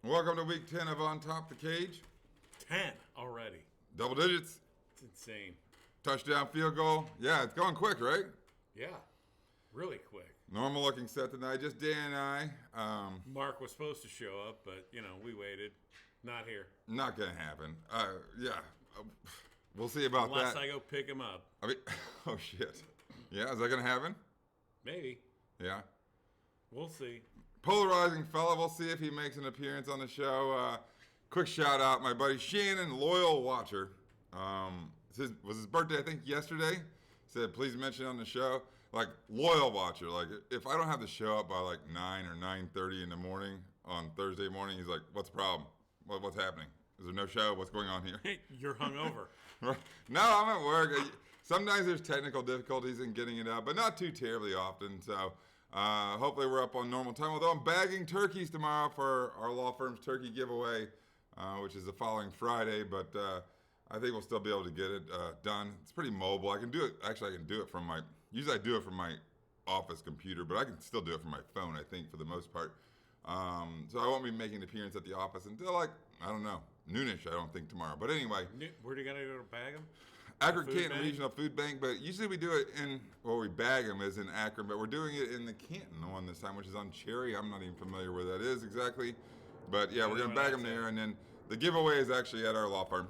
Welcome to week 10 of On Top the Cage. 10 already. Double digits. It's insane. Touchdown, field goal. Yeah, it's going quick, right? Yeah, really quick. Normal looking set tonight. Just Dan and I. Mark was supposed to show up, but, we waited. Not here. Not going to happen. We'll see about Unless that. I go pick him up. Oh, shit. Yeah, is that going to happen? Maybe. Yeah. We'll see. Polarizing fella. We'll see if he makes an appearance on the show. Quick shout out, my buddy Shannon, loyal watcher. Was his birthday, I think, yesterday. Said, please mention on the show. Like, loyal watcher. Like, if I don't have the show up by like 9 or 9:30 in the morning on Thursday morning, he's like, what's the problem? What's happening? Is there no show? What's going on here? Hey, you're hungover. No, I'm at work. Sometimes there's technical difficulties in getting it out, but not too terribly often. So hopefully we're up on normal time. Although I'm bagging turkeys tomorrow for our law firm's turkey giveaway, which is the following Friday. But I think we'll still be able to get it done. It's pretty mobile. I can do it. Actually, I can do it from my. Usually I do it from my office computer, but I can still do it from my phone, I think, for the most part. So I won't be making an appearance at the office until I don't know, noonish, I don't think, tomorrow. But anyway. Where are you going to go to bag them? Akron Canton Regional Food Bank, but usually we do it we bag them is in Akron, but we're doing it in the Canton one this time, which is on Cherry. I'm not even familiar where that is exactly. But yeah, we're going to bag them there, and then the giveaway is actually at our law firm.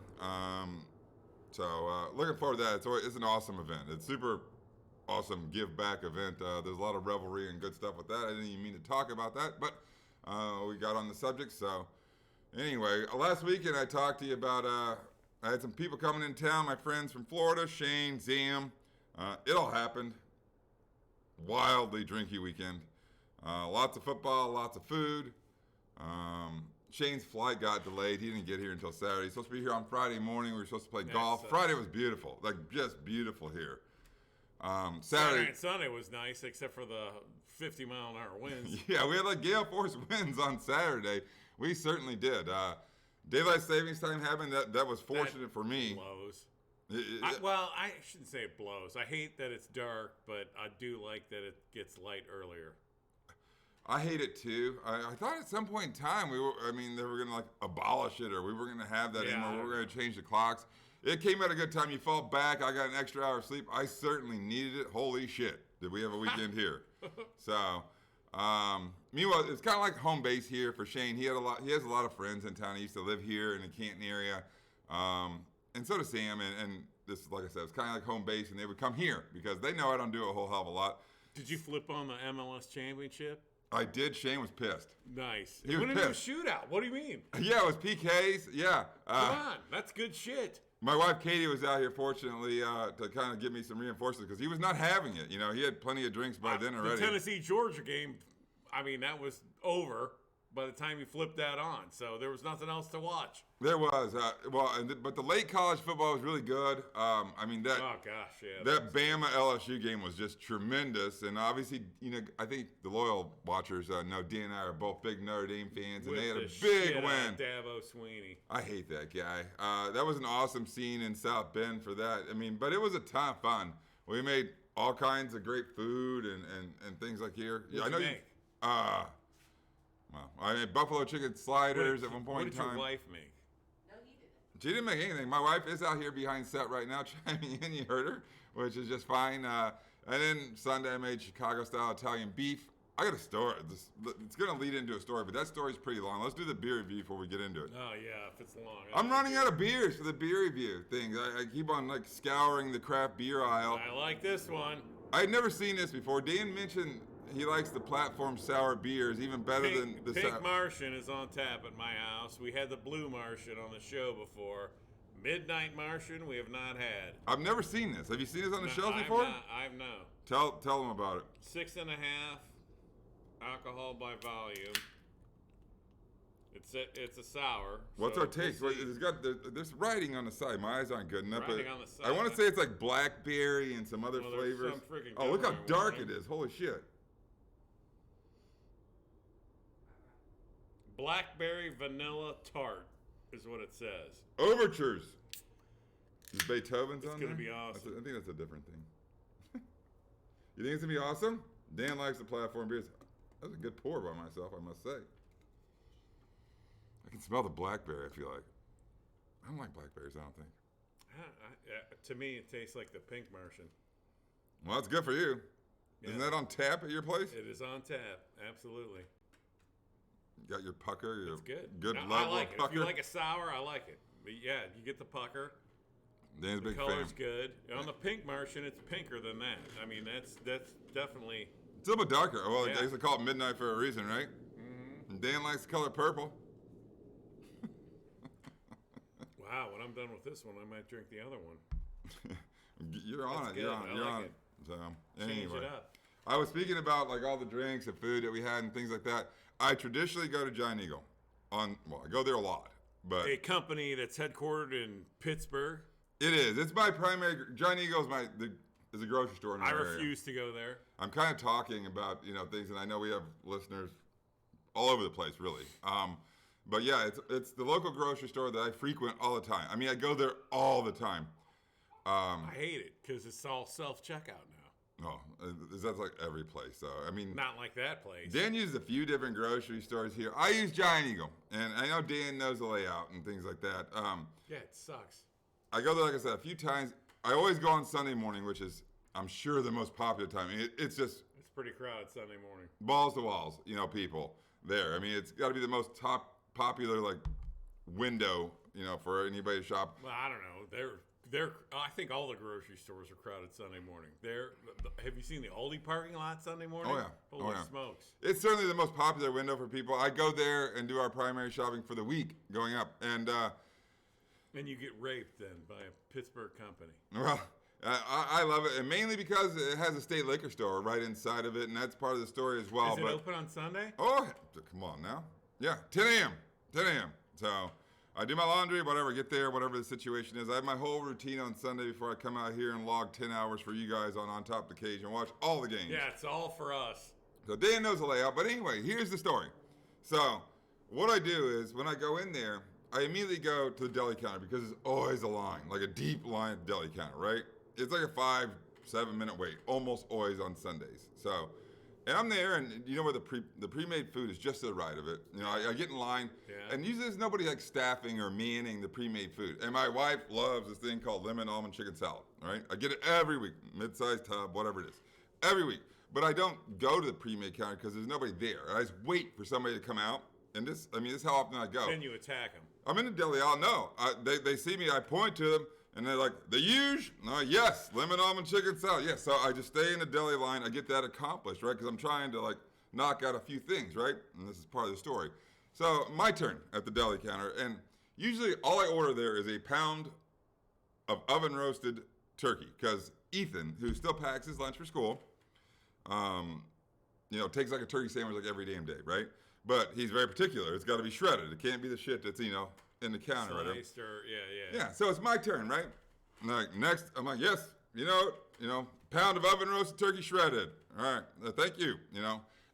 So looking forward to that. It's an awesome event. It's super awesome give back event. There's a lot of revelry and good stuff with that. I didn't even mean to talk about that, but we got on the subject. So anyway, last weekend I talked to you about I had some people coming in town, my friends from Florida, Shane, Zam. It all happened. Wildly drinky weekend. Lots of football, lots of food. Shane's flight got delayed. He didn't get here until Saturday. He's supposed to be here on Friday morning. We were supposed to play golf. Friday was beautiful, like just beautiful here. Saturday and Sunday was nice, except for the 50-mile-an-hour winds. Yeah, we had like gale force winds on Saturday. We certainly did. Daylight savings time happened. That was fortunate for me. Blows. I shouldn't say it blows. I hate that it's dark, but I do like that it gets light earlier. I hate it too. I thought at some point in time they were going to like abolish it, or we were going to have that anymore. We were going to change the clocks. It came at a good time. You fall back. I got an extra hour of sleep. I certainly needed it. Holy shit. Did we have a weekend here? So, meanwhile, it's kind of like home base here for Shane. He has a lot of friends in town. He used to live here in the Canton area. And so does Sam. And this, like I said, it's kind of like home base. And they would come here because they know I don't do a whole hell of a lot. Did you flip on the MLS championship? I did. Shane was pissed. Nice. He was went pissed. into a shootout. What do you mean? Yeah, it was PKs. Yeah. Come on. That's good shit. My wife Katie was out here, fortunately, to kind of give me some reinforcements because he was not having it. He had plenty of drinks by then already. The Tennessee-Georgia game, that was over by the time you flipped that on. So there was nothing else to watch. There was. But the late college football was really good. Oh, gosh, yeah. That Bama-LSU game was just tremendous. And obviously, I think the loyal watchers know Dan and I are both big Notre Dame fans. And they had a big win. Dabo Sweeney. I hate that guy. That was an awesome scene in South Bend for that. But it was a ton of fun. We made all kinds of great food and things like here. What did you make? Well, I made buffalo chicken sliders at one point in time. What did your wife make? No, he didn't. She didn't make anything. My wife is out here behind set right now chiming in. You heard her, which is just fine. And then Sunday I made Chicago-style Italian beef. I got a story. It's going to lead into a story, but that story's pretty long. Let's do the beer review before we get into it. Oh, yeah, if it's long. I'm running out of beers for the beer review things. I keep on scouring the craft beer aisle. I like this one. I had never seen this before. Dan mentioned he likes the platform sour beers even better than the Pink Martian is on tap at my house. We had the Blue Martian on the show before. Midnight Martian we have not had. I've never seen this. Have you seen this on the shelves before? I've no. Tell them about it. 6.5 alcohol by volume. It's a sour. What's our taste? There's writing on the side. My eyes aren't good enough. Writing on the side. I want to say it's like blackberry and some other flavors. Some freaking look how dark it is. Holy shit. Blackberry vanilla tart is what it says. Overtures. Is Beethoven's on there? It's going to be awesome. I think that's a different thing. You think it's going to be awesome? Dan likes the platform beers. That was a good pour by myself, I must say. can smell the blackberry, I feel like. I don't like blackberries, I don't think. To me, it tastes like the pink Martian. Well, that's good for you. Yeah. Isn't that on tap at your place? It is on tap, absolutely. You got your pucker, your It's good. good No, level I like of it. pucker. If you like a sour, I like it. But yeah, you get the pucker. Dan's a The big fan. color's good. And on the pink Martian, it's pinker than that. I mean, that's definitely. It's a little bit darker. Well, Yeah. they used to call it midnight for a reason, right? Mm-hmm. And Dan likes the color purple. Wow, when I'm done with this one, I might drink the other one. You're on That's it. good. You're on I it. You're like on it. it. So Change anyway, it up. I was speaking about like all the drinks and food that we had and things like that. I traditionally go to Giant Eagle. I go there a lot, but A company that's headquartered in Pittsburgh. it is. It's my primary. Giant Eagle is a grocery store in I our area. refuse to go there. I'm kind of talking about things, and I know we have listeners all over the place, really. But yeah, it's the local grocery store that I frequent all the time. I mean, I go there all the time. I hate it because it's all self-checkout now. Oh, that's like every place, though. I mean, Not like that place. Dan uses a few different grocery stores here. I use Giant Eagle, and I know Dan knows the layout and things like that. Yeah, it sucks. I go there, like I said, a few times. I always go on Sunday morning, which is, I'm sure, the most popular time. I mean, it's just It's pretty crowded Sunday morning. balls to walls, people there. I mean, it's got to be the most popular like window, for anybody to shop. Well, I don't know. I think all the grocery stores are crowded Sunday morning. Have you seen the Aldi parking lot Sunday morning? Oh, yeah. Holy Oh, yeah. smokes. It's certainly the most popular window for people. I go there and do our primary shopping for the week going up, and And you get raped then by a Pittsburgh company. well, I love it, and mainly because it has a state liquor store right inside of it, and that's part of the story as well. Is it open on Sunday? Oh, come on now. Yeah, 10 a.m. 10 a.m. So I do my laundry, whatever, get there, whatever the situation is. I have my whole routine on Sunday before I come out here and log 10 hours for you guys on Top of the Cage and watch all the games. Yeah, it's all for us. So Dan knows the layout, but anyway, here's the story. So what I do is when I go in there, I immediately go to the deli counter because there's always a line, like a deep line at the deli counter, right? It's like a 5-7 minute wait, almost always on Sundays. So, and I'm there, and you know where the pre-made food is just to the right of it. I get in line, Yeah. and usually there's nobody like staffing or manning the pre-made food. And my wife loves this thing called lemon almond chicken salad, right? I get it every week, mid-sized tub, whatever it is, every week. But I don't go to the pre-made counter because there's nobody there. I just wait for somebody to come out. And this is how often I go. Then you attack them. I'm in the deli. I'll know. They see me. I point to them, and they're like, "The huge? No, yes, lemon almond chicken salad. Yes." So I just stay in the deli line. I get that accomplished, right? Because I'm trying to like knock out a few things, right? And this is part of the story. So my turn at the deli counter, and usually all I order there is a pound of oven roasted turkey, because Ethan, who still packs his lunch for school, takes like a turkey sandwich like every damn day, right? But he's very particular. It's got to be shredded. It can't be the shit that's, in the counter. Sliced or, yeah. Yeah, so it's my turn, right? And like, next, I'm like, yes, pound of oven roasted turkey shredded. All right, thank you,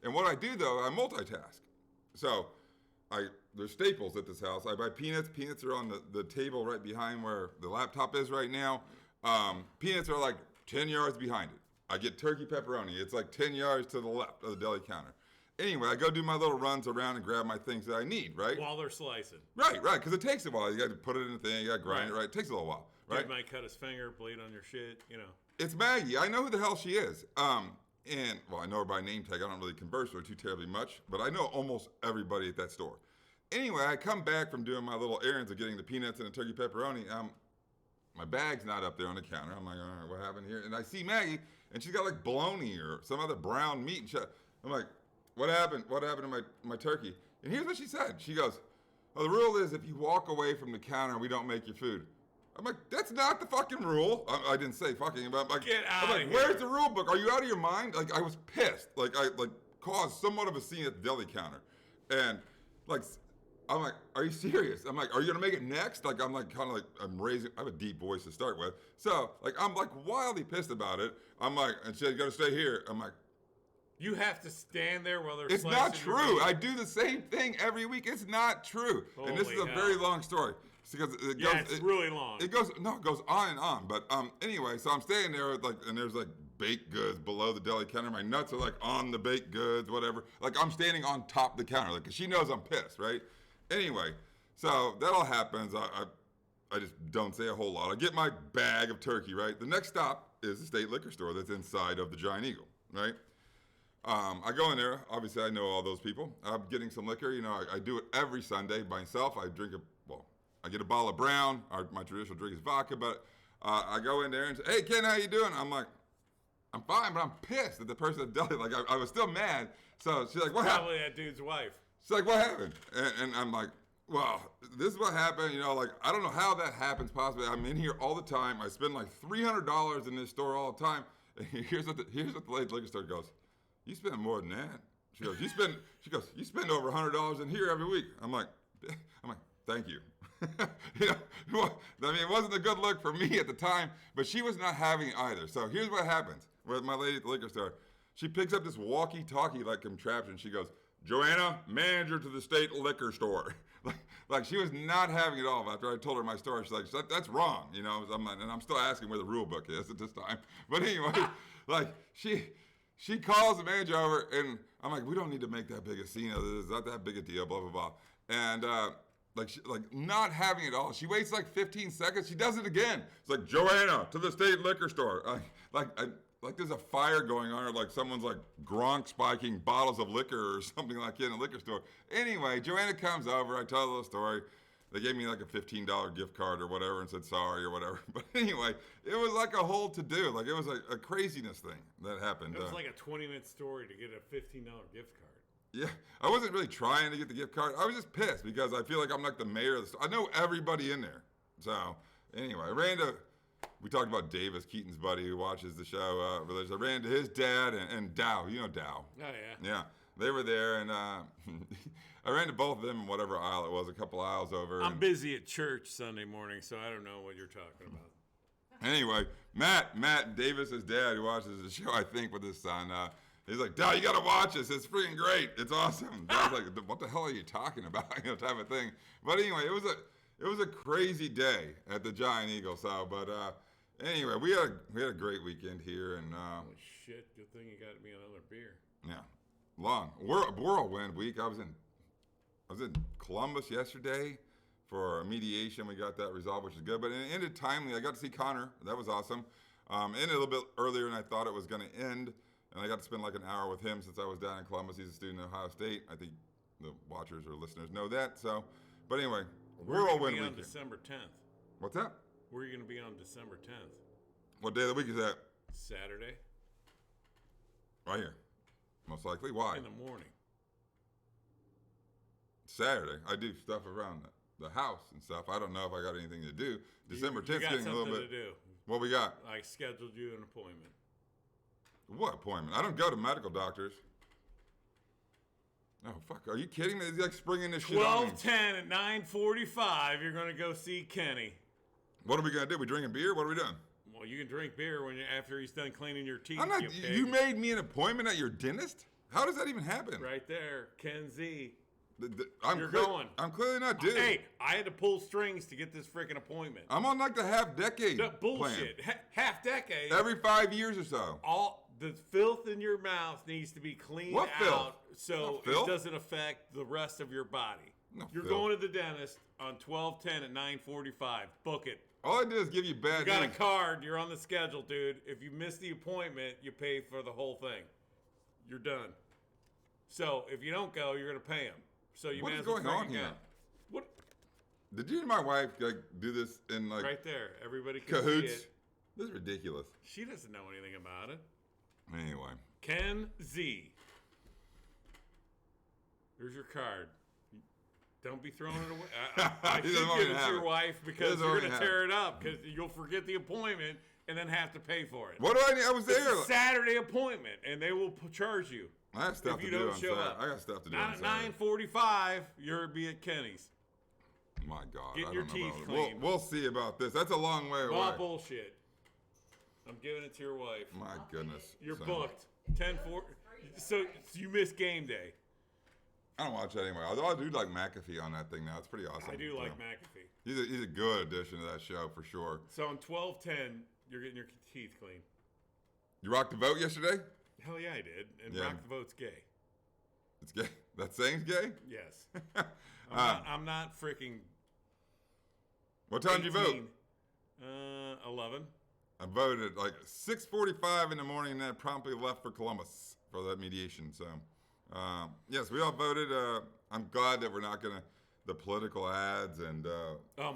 And what I do, though, I multitask. So there's staples at this house. I buy peanuts. Peanuts are on the table right behind where the laptop is right now. Peanuts are like 10 yards behind it. I get turkey pepperoni. It's like 10 yards to the left of the deli counter. Anyway, I go do my little runs around and grab my things that I need, right? While they're slicing. Right, because it takes a while. You got to put it in the thing, you got to grind it, right? It takes a little while, right? Dude might cut his finger, bleed on your shit, It's Maggie. I know who the hell she is. I know her by name tag. I don't really converse with her too terribly much, but I know almost everybody at that store. Anyway, I come back from doing my little errands of getting the peanuts and the turkey pepperoni. My bag's not up there on the counter. I'm like, all right, what happened here? And I see Maggie, and she's got like bologna or some other brown meat and shit. I'm like, what happened? What happened to my turkey? And here's what she said. She goes, "Oh, the rule is if you walk away from the counter, we don't make your food." I'm like, that's not the fucking rule. I didn't say fucking, but I'm like, Get out of here. Where's the rule book? Are you out of your mind? Like, I was pissed. Like, I caused somewhat of a scene at the deli counter. And like, I'm like, are you serious? I'm like, are you gonna make it next? Like, I'm like, kind of like, I have a deep voice to start with. So like, I'm like wildly pissed about it. I'm like, and she said, you gotta stay here. I'm like, You have to stand there while they're it's slicing not your true. meat. I do the same thing every week. It's not true. And this is Holy a hell. very long story. It's because it Yeah, goes, it's really long. It goes on and on. But anyway, so I'm standing there with and there's like baked goods below the deli counter. My nuts are like on the baked goods, whatever. Like I'm standing on top of the counter, like 'cause she knows I'm pissed, right? Anyway, So that all happens. I just don't say a whole lot. I get my bag of turkey, right? The next stop is the state liquor store that's inside of the Giant Eagle, right? I go in there. Obviously, I know all those people. I'm getting some liquor. You know, I do it every Sunday by myself. I get a bottle of brown. My traditional drink is vodka, but I go in there and say, hey, Ken, how you doing? I'm like, I'm fine, but I'm pissed at the person that did it. Like, I was still mad. So she's like, what happened? Probably that dude's wife. She's like, what happened? And I'm like, well, this is what happened. You know, like, I don't know how that happens possibly. I'm in here all the time. I spend like $300 in this store all the time. And here's what the lady liquor store goes. You spend more than that. She goes, you spend over $100 in here every week. I'm like, thank you. You know, I mean, it wasn't a good look for me at the time, but she was not having it either. So here's what happens with my lady at the liquor store. She picks up this walkie-talkie like contraption. She goes, Joanna, manager to the state liquor store. like she was not having it all. After I told her my story, she's like, that's wrong. You know, and I'm still asking where the rule book is at this time. But anyway, like she calls the manager over, and I'm like, we don't need to make that big a scene of this. It's not that big a deal, blah, blah, blah. And like not having it all. She waits like 15 seconds. She does it again. It's like, Joanna, to the state liquor store. Like there's a fire going on, or like someone's like Gronk spiking bottles of liquor or something like in a liquor store. Anyway, Joanna comes over. I tell her the story. They gave me like a $15 gift card or whatever and said sorry or whatever. But anyway, it was like a whole to-do. Like it was a craziness thing that happened. It was like a 20-minute story to get a $15 gift card. Yeah, I wasn't really trying to get the gift card. I was just pissed because I feel like I'm like the mayor of the store. I know everybody in there. So anyway, we talked about Davis, Keaton's buddy who watches the show. I ran to his dad and Dow. You know Dow. Oh, yeah. Yeah, they were there, and I ran to both of them in whatever aisle it was, a couple aisles over. I'm busy at church Sunday morning, so I don't know what you're talking about. Anyway, Matt Davis's dad, who watches the show, I think, with his son, he's like, Dow, you got to watch this. It's freaking great. It's awesome. I was like, what the hell are you talking about? You know, type of thing. But anyway, it was a crazy day at the Giant Eagle. So, but anyway, we had a great weekend here, and holy shit! Good thing you got me another beer. Yeah, long whirlwind week. I was in Columbus yesterday for a mediation. We got that resolved, which is good. But it ended timely. I got to see Connor. That was awesome. Ended a little bit earlier than I thought it was going to end. And I got to spend like an hour with him since I was down in Columbus. He's a student at Ohio State. I think the watchers or listeners know that. So, but anyway, whirlwind weekend. On December 10th. What's that? Where are you going to be on December 10th? What day of the week is that? Saturday. Right here. Most likely. Why? In the morning. Saturday. I do stuff around the house and stuff. I don't know if I got anything to do. December 10th getting a little bit. To do. What we got? I scheduled you an appointment. What appointment? I don't go to medical doctors. Oh, fuck. Are you kidding me? He's like springing this shit on me. 12:10 at 9:45, you're going to go see Kenny. What are we going to do? We drinking beer? What are we doing? Well, you can drink beer after he's done cleaning your teeth. I'm not. You made me an appointment at your dentist? How does that even happen? Right there. Ken Z. You're going. I'm clearly not due. Hey, I had to pull strings to get this freaking appointment. I'm on like the half-decade bullshit. Half-decade. Every 5 years or so. The filth in your mouth needs to be cleaned out so it doesn't affect the rest of your body. You're going to the dentist on 12/10 at 9:45. Book it. All I did is give you bad news. You got a card. You're on the schedule, dude. If you miss the appointment, you pay for the whole thing. You're done. So if you don't go, you're going to pay him. So you what may is as well going on here? What? Did you and my wife like do this in like right there? Everybody can cahoots? See it. This is ridiculous. She doesn't know anything about it. Anyway. Ken Z. There's your card. Don't be throwing it away. I should give it to your wife because you're going to tear it up because you'll forget the appointment and then have to pay for it. What do I need? I was there. It's a Saturday appointment and they will charge you. I have stuff to do on Saturday. I got stuff to do on Saturday. At 9:45, you'll be at Kenny's. My God. Getting your teeth cleaned. We'll see about this. That's a long way away. All bullshit. I'm giving it to your wife. My goodness. You're booked. 10-4. So you missed game day. I don't watch that anyway. Although I do like McAfee on that thing now. It's pretty awesome. I do like McAfee. He's a good addition to that show for sure. So on 12/10, you're getting your teeth clean. You rocked the vote yesterday? Hell yeah, I did. And Rock the Vote's gay. It's gay? That saying's gay? Yes. I'm not freaking. What time did you vote? 11. I voted at like 6:45 in the morning, and then promptly left for Columbus for that mediation. So, yes, we all voted. I'm glad that we're not going to the political ads and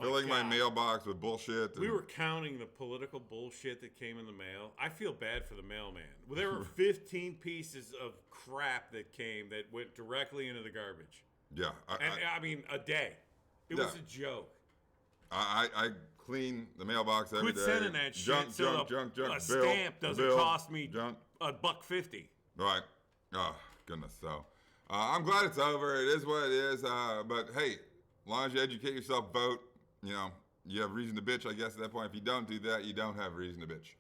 filling my mailbox with bullshit. We were counting the political bullshit that came in the mail. I feel bad for the mailman. Well, there were 15 pieces of crap that came that went directly into the garbage. Yeah. I mean, a day. It was a joke. I clean the mailbox every day. Quit sending that shit. Junk. A stamp doesn't cost me $1.50. Right. Oh, goodness. So, I'm glad it's over. It is what it is. But hey, as long as you educate yourself, vote. You know, you have reason to bitch, I guess, at that point. If you don't do that, you don't have reason to bitch.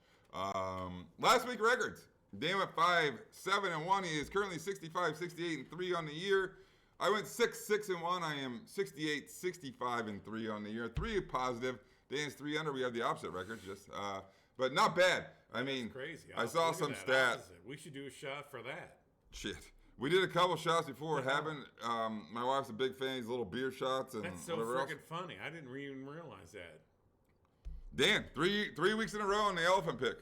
Last week records. Dan went 5-7-1. He is currently 65-68-3 on the year. I went 6-6-1. I am 68-65-3 on the year. 3 positive. Dan's 3 under. We have the opposite records, but not bad. I mean, that's crazy. I saw some stats. Opposite. We should do a shot for that. Shit. We did a couple shots before it happened. My wife's a big fan of these little beer shots and that's so freaking funny. I didn't even realize that. Dan, three weeks in a row on the elephant pick.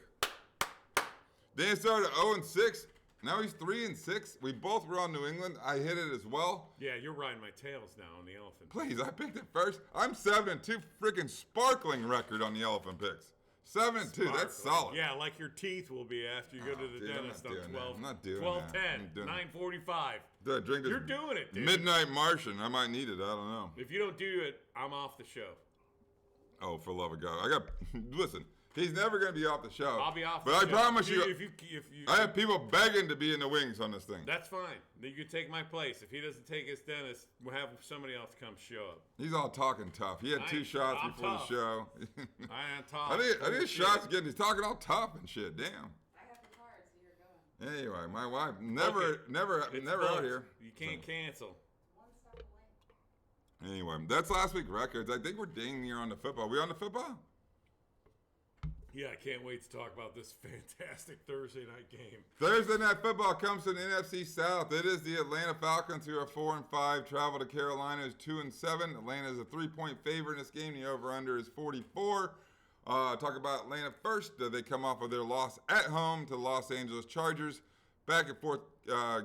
Dan started 0-6. Now he's 3-6. We both were on New England. I hit it as well. Yeah, you're riding my tails now on the elephant. Please, I picked it first. I'm 7-2, freaking sparkling record on the elephant picks. 7-2, that's solid. Yeah, like your teeth will be after you go to the dentist on 12. I'm not doing 12:10, 9:45. You're doing it, dude. Midnight Martian. I might need it. I don't know. If you don't do it, I'm off the show. Oh, for love of God! Listen. He's never going to be off the show. I'll be off. But I promise you, if you, I have people begging to be in the wings on this thing. That's fine. You can take my place. If he doesn't take his dentist, we'll have somebody else come show up. He's all talking tough. He had 2 shots before the show. I am tough. I need shots again. He's talking all tough and shit. Damn. I have the card, so you're going. Anyway, my wife never out here. You can't cancel. One step away. Anyway, that's last week records. I think we're dinging here on the football. We on the football? Yeah, I can't wait to talk about this fantastic Thursday night game. Thursday night football comes to the NFC South. It is the Atlanta Falcons, who are 4-5, travel to Carolina, who's 2-7. Atlanta is a 3-point favorite in this game. The over/under is 44. Talk about Atlanta first. They come off of their loss at home to the Los Angeles Chargers. Back and forth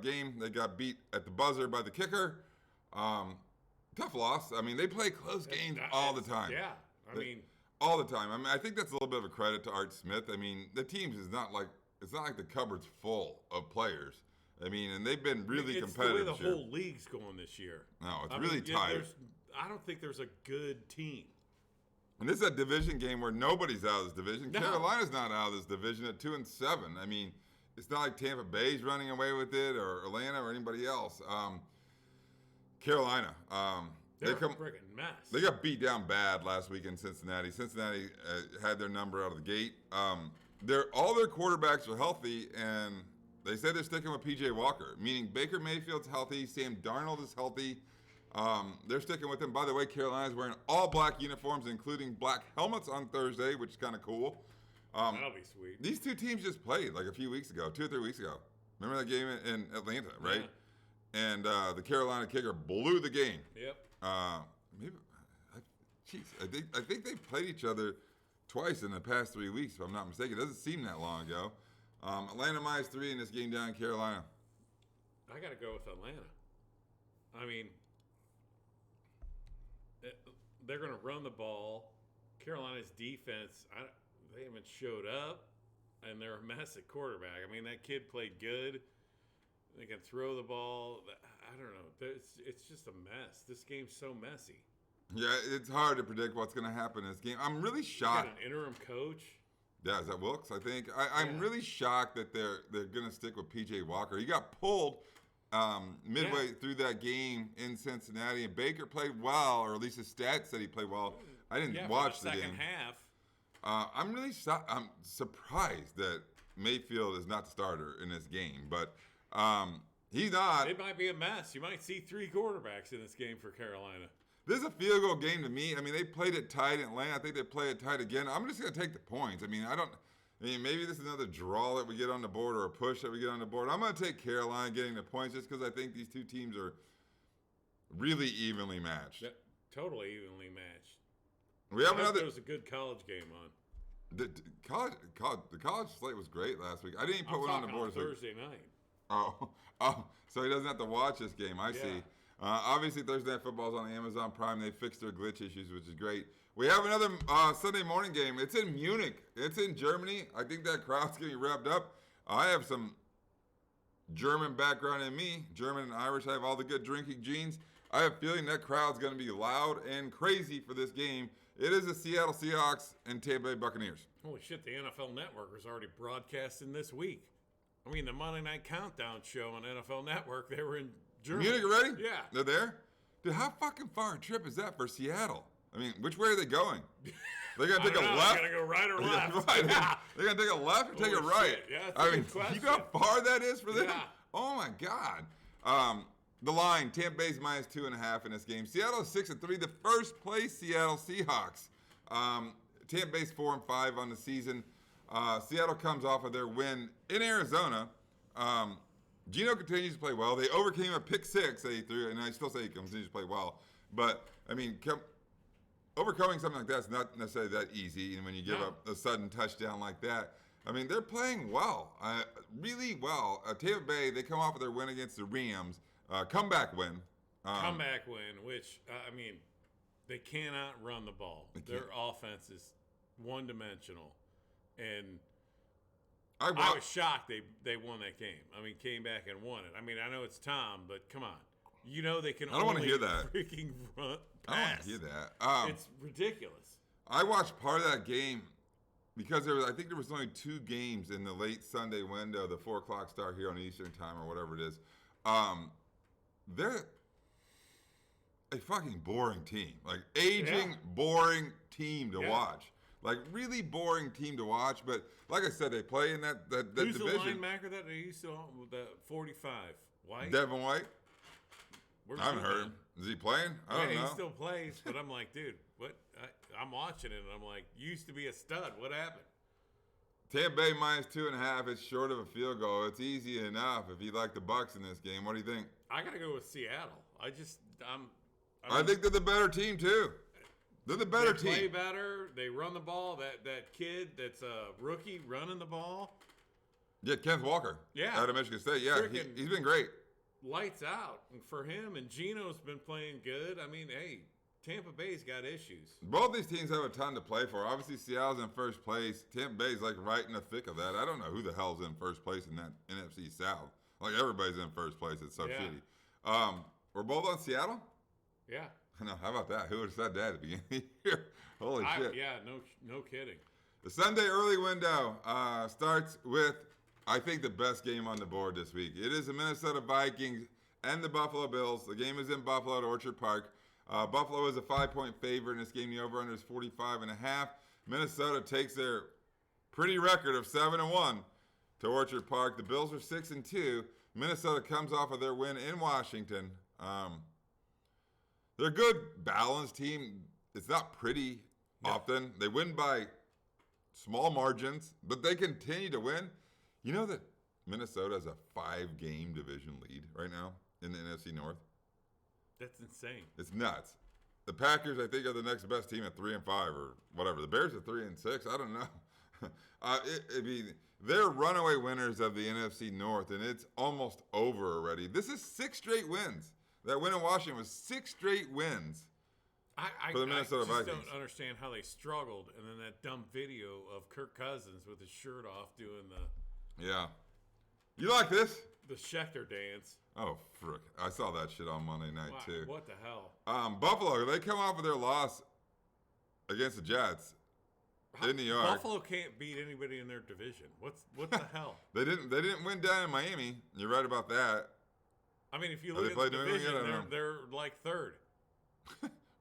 game, they got beat at the buzzer by the kicker. Tough loss. I mean, they play close games all the time. Yeah, I mean. All the time. I mean, I think that's a little bit of a credit to Art Smith. I mean, the teams is not like the cupboard's full of players. I mean, and they've been really competitive. It's the way the whole league's going this year. No, it's really tight. I don't think there's a good team. And this is a division game where nobody's out of this division. No. Carolina's not out of this division at 2-7. I mean, it's not like Tampa Bay's running away with it or Atlanta or anybody else. Carolina. They're a friggin' mess. They got beat down bad last week in Cincinnati. Cincinnati had their number out of the gate. All their quarterbacks are healthy, and they say they're sticking with P.J. Walker, meaning Baker Mayfield's healthy, Sam Darnold is healthy. They're sticking with him. By the way, Carolina's wearing all black uniforms, including black helmets on Thursday, which is kind of cool. That'll be sweet. These 2 teams just played like a few weeks ago, 2 or 3 weeks ago. Remember that game in Atlanta, right? Yeah. And the Carolina kicker blew the game. Yep. I think they played each other twice in the past 3 weeks, if I'm not mistaken. It doesn't seem that long ago. Atlanta -3 in this game down in Carolina. I got to go with Atlanta. I mean, they're going to run the ball. Carolina's defense, they haven't showed up, and they're a mess at quarterback. I mean, that kid played good. They can throw the ball. I don't know. It's just a mess. This game's so messy. Yeah, it's hard to predict what's going to happen in this game. I'm really shocked. Got an interim coach. Yeah, is that Wilkes? I think. I'm really shocked that they're going to stick with P.J. Walker. He got pulled midway through that game in Cincinnati, and Baker played well, or at least his stats said he played well. I didn't watch the game. Second half. I'm surprised that Mayfield is not the starter in this game, but. He's not. It might be a mess. You might see 3 quarterbacks in this game for Carolina. This is a field goal game to me. I mean, they played it tight in Atlanta. I think they play it tight again. I'm just going to take the points. I mean, I mean, maybe this is another draw that we get on the board or a push that we get on the board. I'm going to take Carolina getting the points just because I think these two teams are really evenly matched. Yeah, totally evenly matched. We have another. There was a good college game on. The college slate was great last week. I didn't even put one on the board. Thursday night. Oh, so he doesn't have to watch this game. I see. Obviously, Thursday Night Football's on Amazon Prime. They fixed their glitch issues, which is great. We have another Sunday morning game. It's in Munich. It's in Germany. I think that crowd's getting revved up. I have some German background in me. German and Irish. I have all the good drinking genes. I have a feeling that crowd's going to be loud and crazy for this game. It is the Seattle Seahawks and Tampa Bay Buccaneers. Holy shit, the NFL Network was already broadcasting this week. I mean, the Monday Night Countdown show on NFL Network, they were in Germany. Munich already? Yeah. They're there? Dude, how fucking far a trip is that for Seattle? I mean, which way are they going? They're going to take a left? They're going to go right or left. Right. They're going to take a left or take a right? Shit. Yeah, I mean, you know how far that is for them? Yeah. Oh, my God. The line, Tampa Bay's minus 2.5 in this game. Seattle is 6-3. The first place Seattle Seahawks. Tampa Bay's 4-5 on the season. Seattle comes off of their win in Arizona. Geno continues to play well. They overcame a pick six that he threw, and I still say he continues to play well. But, I mean, overcoming something like that is not necessarily that easy. And when you give up a sudden touchdown like that, I mean, they're playing well, really well. Tampa Bay, they come off of their win against the Rams, comeback win. Comeback win, which, I mean, they cannot run the ball. Their offense is one-dimensional. And I was shocked they won that game. I mean, came back and won it. I mean, I know it's Tom, but come on. You know they can only hear that. freaking run, pass. I don't want to hear that. It's ridiculous. I watched part of that game because I think there was only 2 games in the late Sunday window, the 4 o'clock start here on Eastern time or whatever it is. They're a fucking boring team. Like, aging, boring team to watch. Like, really boring team to watch. But, like I said, they play in that Who's division. Who's the linebacker that they used to on with the 45? White? Devin White? Where's I haven't heard him. Is he playing? I don't know. He still plays. But I'm like, dude, what? I'm watching it, and I'm like, you used to be a stud. What happened? Tampa Bay minus 2.5. It's short of a field goal. It's easy enough if you like the Bucs in this game. What do you think? I got to go with Seattle. I think they're the better team, too. They're the better team. They play better. They run the ball. That kid that's a rookie running the ball. Yeah, Kenneth Walker. Yeah. Out of Michigan State. Yeah, he's been great. Lights out for him, and Geno's been playing good. I mean, hey, Tampa Bay's got issues. Both these teams have a ton to play for. Obviously, Seattle's in first place. Tampa Bay's like right in the thick of that. I don't know who the hell's in first place in that NFC South. Like, everybody's in first place. It's so shitty. We're both on Seattle? Yeah. No, how about that? Who would have said that at the beginning of the year? Holy shit. Yeah, no kidding. The Sunday early window starts with, I think, the best game on the board this week. It is the Minnesota Vikings and the Buffalo Bills. The game is in Buffalo at Orchard Park. Buffalo is a 5-point favorite in this game. The over-under is 45.5. Minnesota takes their pretty record of 7-1 to Orchard Park. The Bills are 6-2. Minnesota comes off of their win in Washington. They're a good, balanced team. It's not pretty often. They win by small margins, but they continue to win. You know that Minnesota has a 5-game division lead right now in the NFC North? That's insane. It's nuts. The Packers, I think, are the next best team at 3-5 or whatever. The Bears are 3-6. I don't know. They're runaway winners of the NFC North, and it's almost over already. This is 6 straight wins. That win in Washington was 6 straight wins for the Minnesota Vikings. I just don't understand how they struggled, and then that dumb video of Kirk Cousins with his shirt off doing the... Yeah. You like this? The Schechter dance. Oh, frick. I saw that shit on Monday night, too. What the hell? Buffalo, they come off of their loss against the Jets in New York. Buffalo can't beat anybody in their division. What the hell? They didn't win down in Miami. You're right about that. I mean, if you look at the division, they're like third.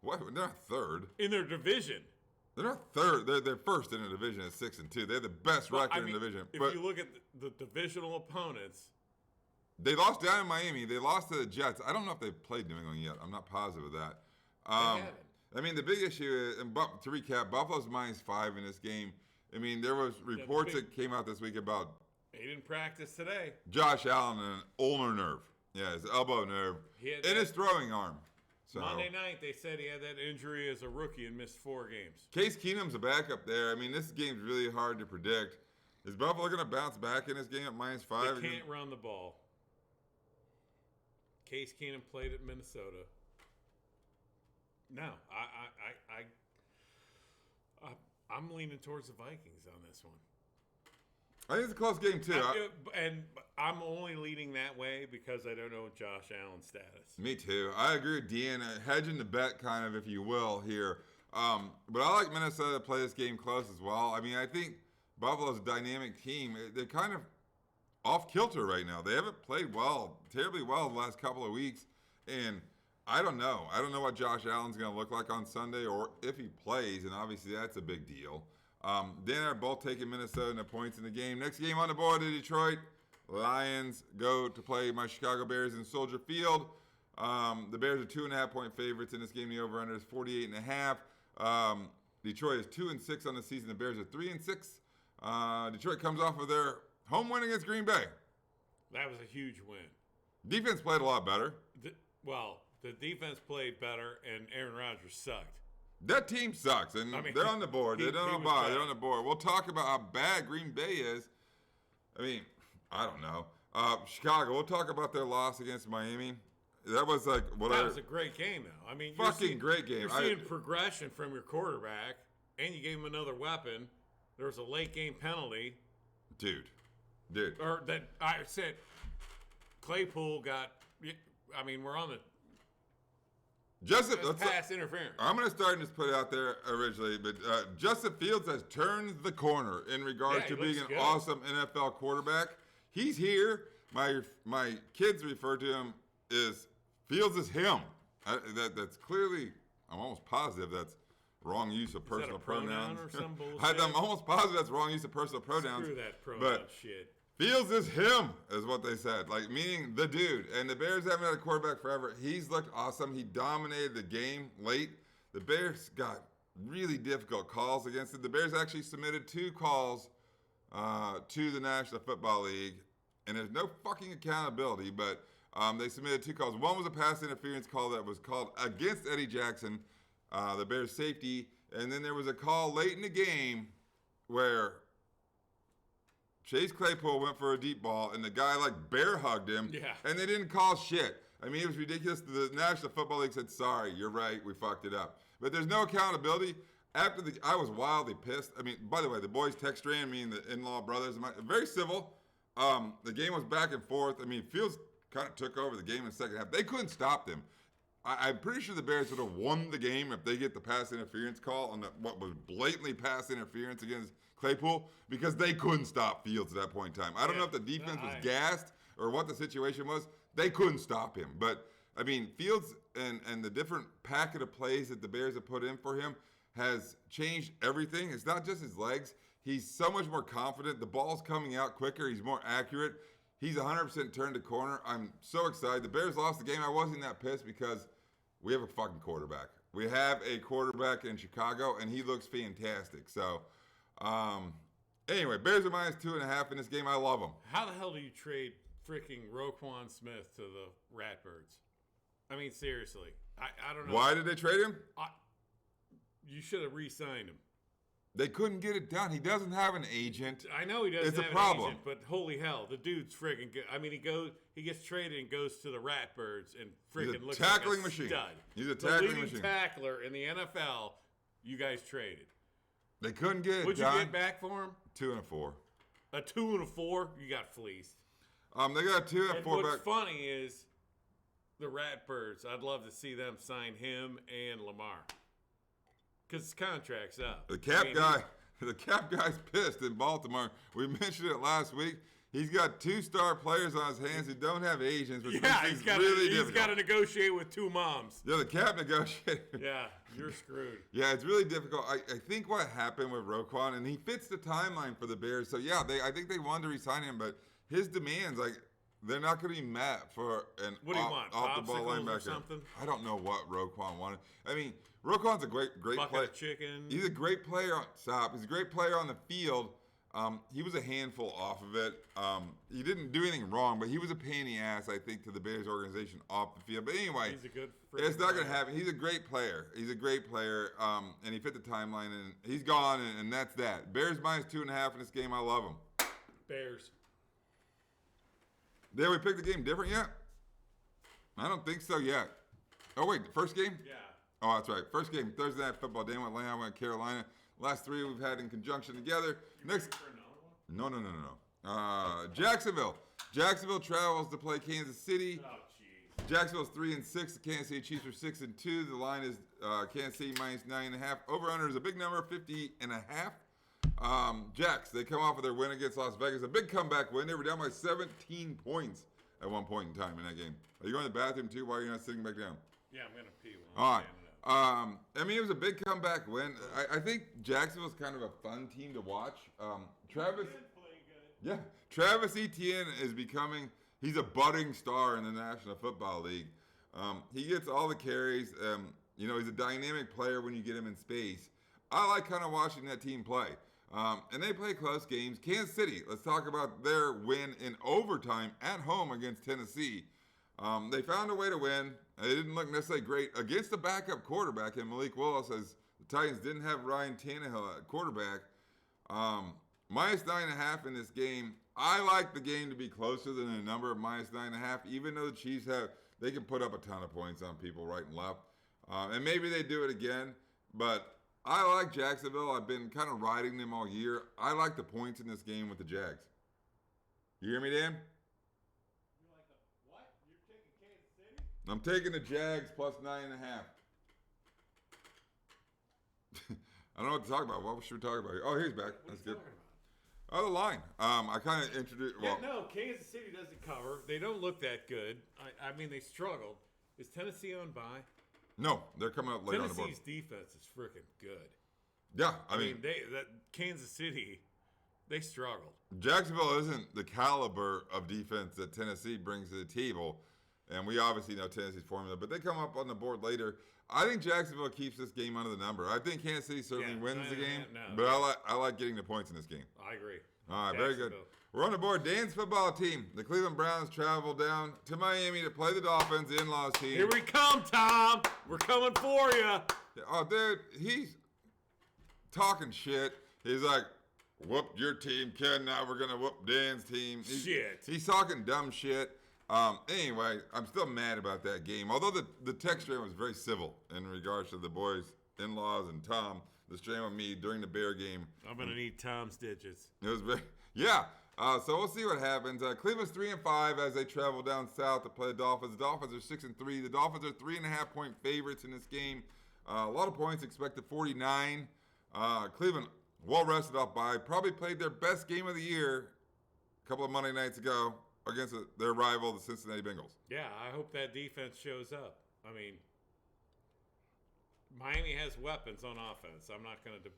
What? They're not third. In their division. They're not third. They're first in the division at 6-2. They have the best record in the division. If you look at the divisional opponents, they lost down in Miami. They lost to the Jets. I don't know if they've played New England yet. I'm not positive of that. They haven't. I mean, the big issue is, and to recap, Buffalo's -5 in this game. I mean, there was reports big- that came out this week about He didn't practice today. Josh Allen and an ulnar nerve. Yeah, his elbow nerve He had in that- his throwing arm. So Monday night, they said he had that injury as a rookie and missed 4 games. Case Keenum's a backup there. I mean, this game's really hard to predict. Is Buffalo going to bounce back in this game at -5? They can't run the ball. Case Keenum played at Minnesota. No, I'm leaning towards the Vikings on this one. I think it's a close game too. And I'm only leaning that way because I don't know Josh Allen's status. Me too. I agree with Dean. Hedging the bet, kind of, if you will, here. But I like Minnesota to play this game close as well. I mean, I think Buffalo's a dynamic team. They're kind of off kilter right now. They haven't played terribly well the last couple of weeks. And I don't know. I don't know what Josh Allen's going to look like on Sunday or if he plays. And obviously that's a big deal. Dan and I are both taking Minnesota in the points in the game. Next game on the board, the Detroit Lions go to play my Chicago Bears in Soldier Field. The Bears are 2.5-point favorites in this game. The over/under is 48.5. Detroit is 2-6 on the season. The Bears are 3-6. Detroit comes off of their home win against Green Bay. That was a huge win. Defense played a lot better. The defense played better, and Aaron Rodgers sucked. That team sucks, and they're on the board. They're on the board. We'll talk about how bad Green Bay is. I mean, I don't know. Chicago, we'll talk about their loss against Miami. That was like That was a great game, though. I mean, great game. You're seeing progression from your quarterback, and you gave him another weapon. There was a late game penalty. Dude. Or that I said Claypool got. I mean, we're on the. Pass interference. I'm going to start and just put it out there originally, but Justin Fields has turned the corner in regards to being an awesome NFL quarterback. He's here. My kids refer to him as Fields is him. That's clearly, I'm almost positive that's wrong use of personal pronouns. Or some bullshit? I'm almost positive that's wrong use of personal pronouns. Screw that pronoun shit. Fields is him, is what they said. Like, meaning the dude. And the Bears haven't had a quarterback forever. He's looked awesome. He dominated the game late. The Bears got really difficult calls against it. The Bears actually submitted 2 calls to the National Football League. And there's no fucking accountability, but they submitted 2 calls. One was a pass interference call that was called against Eddie Jackson, the Bears safety. And then there was a call late in the game where Chase Claypool went for a deep ball, and the guy, bear hugged him, and they didn't call shit. I mean, it was ridiculous. The National Football League said, sorry, you're right, we fucked it up. But there's no accountability. I was wildly pissed. I mean, by the way, the boys text ran me and the in-law brothers, very civil. The game was back and forth. I mean, Fields kind of took over the game in the second half. They couldn't stop them. I'm pretty sure the Bears would have won the game if they get the pass interference call on what was blatantly pass interference against Claypool, because they couldn't stop Fields at that point in time. I don't know if the defense was gassed or what the situation was. They couldn't stop him. But, I mean, Fields and the different packet of plays that the Bears have put in for him has changed everything. It's not just his legs. He's so much more confident. The ball's coming out quicker. He's more accurate. He's 100% turned the corner. I'm so excited. The Bears lost the game. I wasn't that pissed because we have a fucking quarterback. We have a quarterback in Chicago, and he looks fantastic. So, anyway, Bears are -2.5 in this game. I love them. How the hell do you trade freaking Roquan Smith to the Ratbirds? I mean, seriously. I don't know. Why did they trade him? You should have re-signed him. They couldn't get it done. He doesn't have an agent. I know he doesn't it's have a problem. An agent, but holy hell, the dude's freaking good. I mean, he gets traded and goes to the Ratbirds and freaking looks like a machine. Stud. He's a tackling machine. The leading tackler in the NFL, you guys traded. They couldn't get it done. What'd you get back for him? 2 and a 4. A 2 and a 4? You got fleeced. They got a 2 and a 4 what's back. funny is the Ratbirds, I'd love to see them sign him and Lamar. Because his contract's up. The cap guy's pissed in Baltimore. We mentioned it last week. He's got 2 star players on his hands who don't have agents, which makes things really difficult. He's got to negotiate with 2 moms. Yeah, the cap negotiator. Yeah, you're screwed. Yeah, it's really difficult. I think what happened with Roquan, and he fits the timeline for the Bears. So, yeah, I think they wanted to re-sign him, but his demands, they're not going to be met for an what do you want? off-the-ball Popsicles linebacker. Or something? I don't know what Roquan wanted. I mean, Roquan's a great Bucket player. of chicken. He's a great player. He's a great player on the field. He was a handful off of it. He didn't do anything wrong, but he was a pain in the ass, I think, to the Bears organization off the field. But anyway, He's a good. it's not going to player. happen. He's a great player. And he fit the timeline, and he's gone, and that's that. Bears minus 2.5 in this game. I love him. Bears. Did we pick the game different yet? I don't think so yet. Oh wait, first game? Yeah. Oh, that's right. First game, Thursday Night Football. Dan went Lamb, I went Carolina. Last three we've had in conjunction together. Next. For another one? No. Jacksonville. Jacksonville travels to play Kansas City. Oh, jeez. Jacksonville's 3-6. The Kansas City Chiefs are 6-2. The line is Kansas City minus 9.5. Over under is a big number, 50.5. Jacks, they come off of their win against Las Vegas. A big comeback win. They were down by 17 points at one point in time in that game. Are you going to the bathroom too while you're not sitting back down? Yeah, I'm gonna pee. While All I'm right. standing up. I mean, it was a big comeback win. I think Jacksonville's kind of a fun team to watch. Travis, yeah, Travis Etienne is becoming. He's a budding star in the National Football League. He gets all the carries. He's a dynamic player when you get him in space. I like kind of watching that team play. And they play close games. Kansas City, let's talk about their win in overtime at home against Tennessee. They found a way to win. It didn't look necessarily great against the backup quarterback in Malik Willis, as the Titans didn't have Ryan Tannehill at quarterback. Minus 9.5 in this game. I like the game to be closer than a number of minus 9.5, even though the Chiefs they can put up a ton of points on people right and left. And maybe they do it again, but I like Jacksonville. I've been kind of riding them all year. I like the points in this game with the Jags. You hear me, Dan? What? You're taking Kansas City? I'm taking the Jags plus 9.5. I don't know what to talk about. What should we talk about here? Oh, he's back. What That's are you good. talking about? Oh, the line. I kind of introduced. Well, Yeah, no, Kansas City doesn't cover. They don't look that good. I mean, they struggled. Is Tennessee on bye? no, they're coming up late on the board. Tennessee's defense is freaking good. Yeah, I mean, that Kansas City, they struggled. Jacksonville isn't the caliber of defense that Tennessee brings to the table, and we obviously know Tennessee's formula, but they come up on the board later. I think Jacksonville keeps this game under the number. I think Kansas City certainly wins the game, but I like getting the points in this game. I agree. All right, very good. We're on the board. Dan's football team. The Cleveland Browns travel down to Miami to play the Dolphins, the in-laws team. Here we come, Tom. We're coming for you. Oh, dude, he's talking shit. He's like, whooped your team, Ken. Now we're going to whoop Dan's team. He's talking dumb shit. Anyway, I'm still mad about that game. Although the text stream was very civil in regards to the boys, in-laws, and Tom. The stream with me during the Bear game. I'm going to need Tom's digits. It was very, yeah. So we'll see what happens. Cleveland's 3-5 as they travel down south to play the Dolphins. The Dolphins are 6-3. The Dolphins are 3.5 point favorites in this game. A lot of points expected, 49. Cleveland well rested up by probably played their best game of the year a couple of Monday nights ago against their rival, the Cincinnati Bengals. Yeah, I hope that defense shows up. I mean, Miami has weapons on offense. I'm not going to,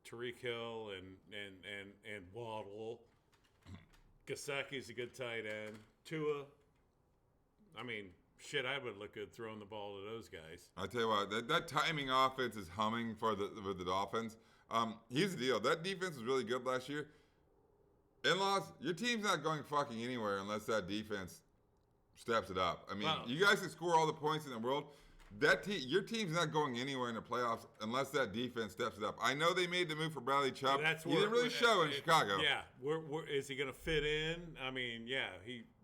Tariq Hill and Waddle. Gasecki's a good tight end. Tua. I mean, shit, I would look good throwing the ball to those guys. I tell you what, that timing offense is humming for the Dolphins. Here's the deal: that defense was really good last year. In-laws, your team's not going fucking anywhere unless that defense steps it up. I mean, you guys can score all the points in the world. Your team's not going anywhere in the playoffs unless that defense steps it up. I know they made the move for Bradley Chubb. He didn't really show in Chicago. Yeah, is he going to fit in? I mean, yeah,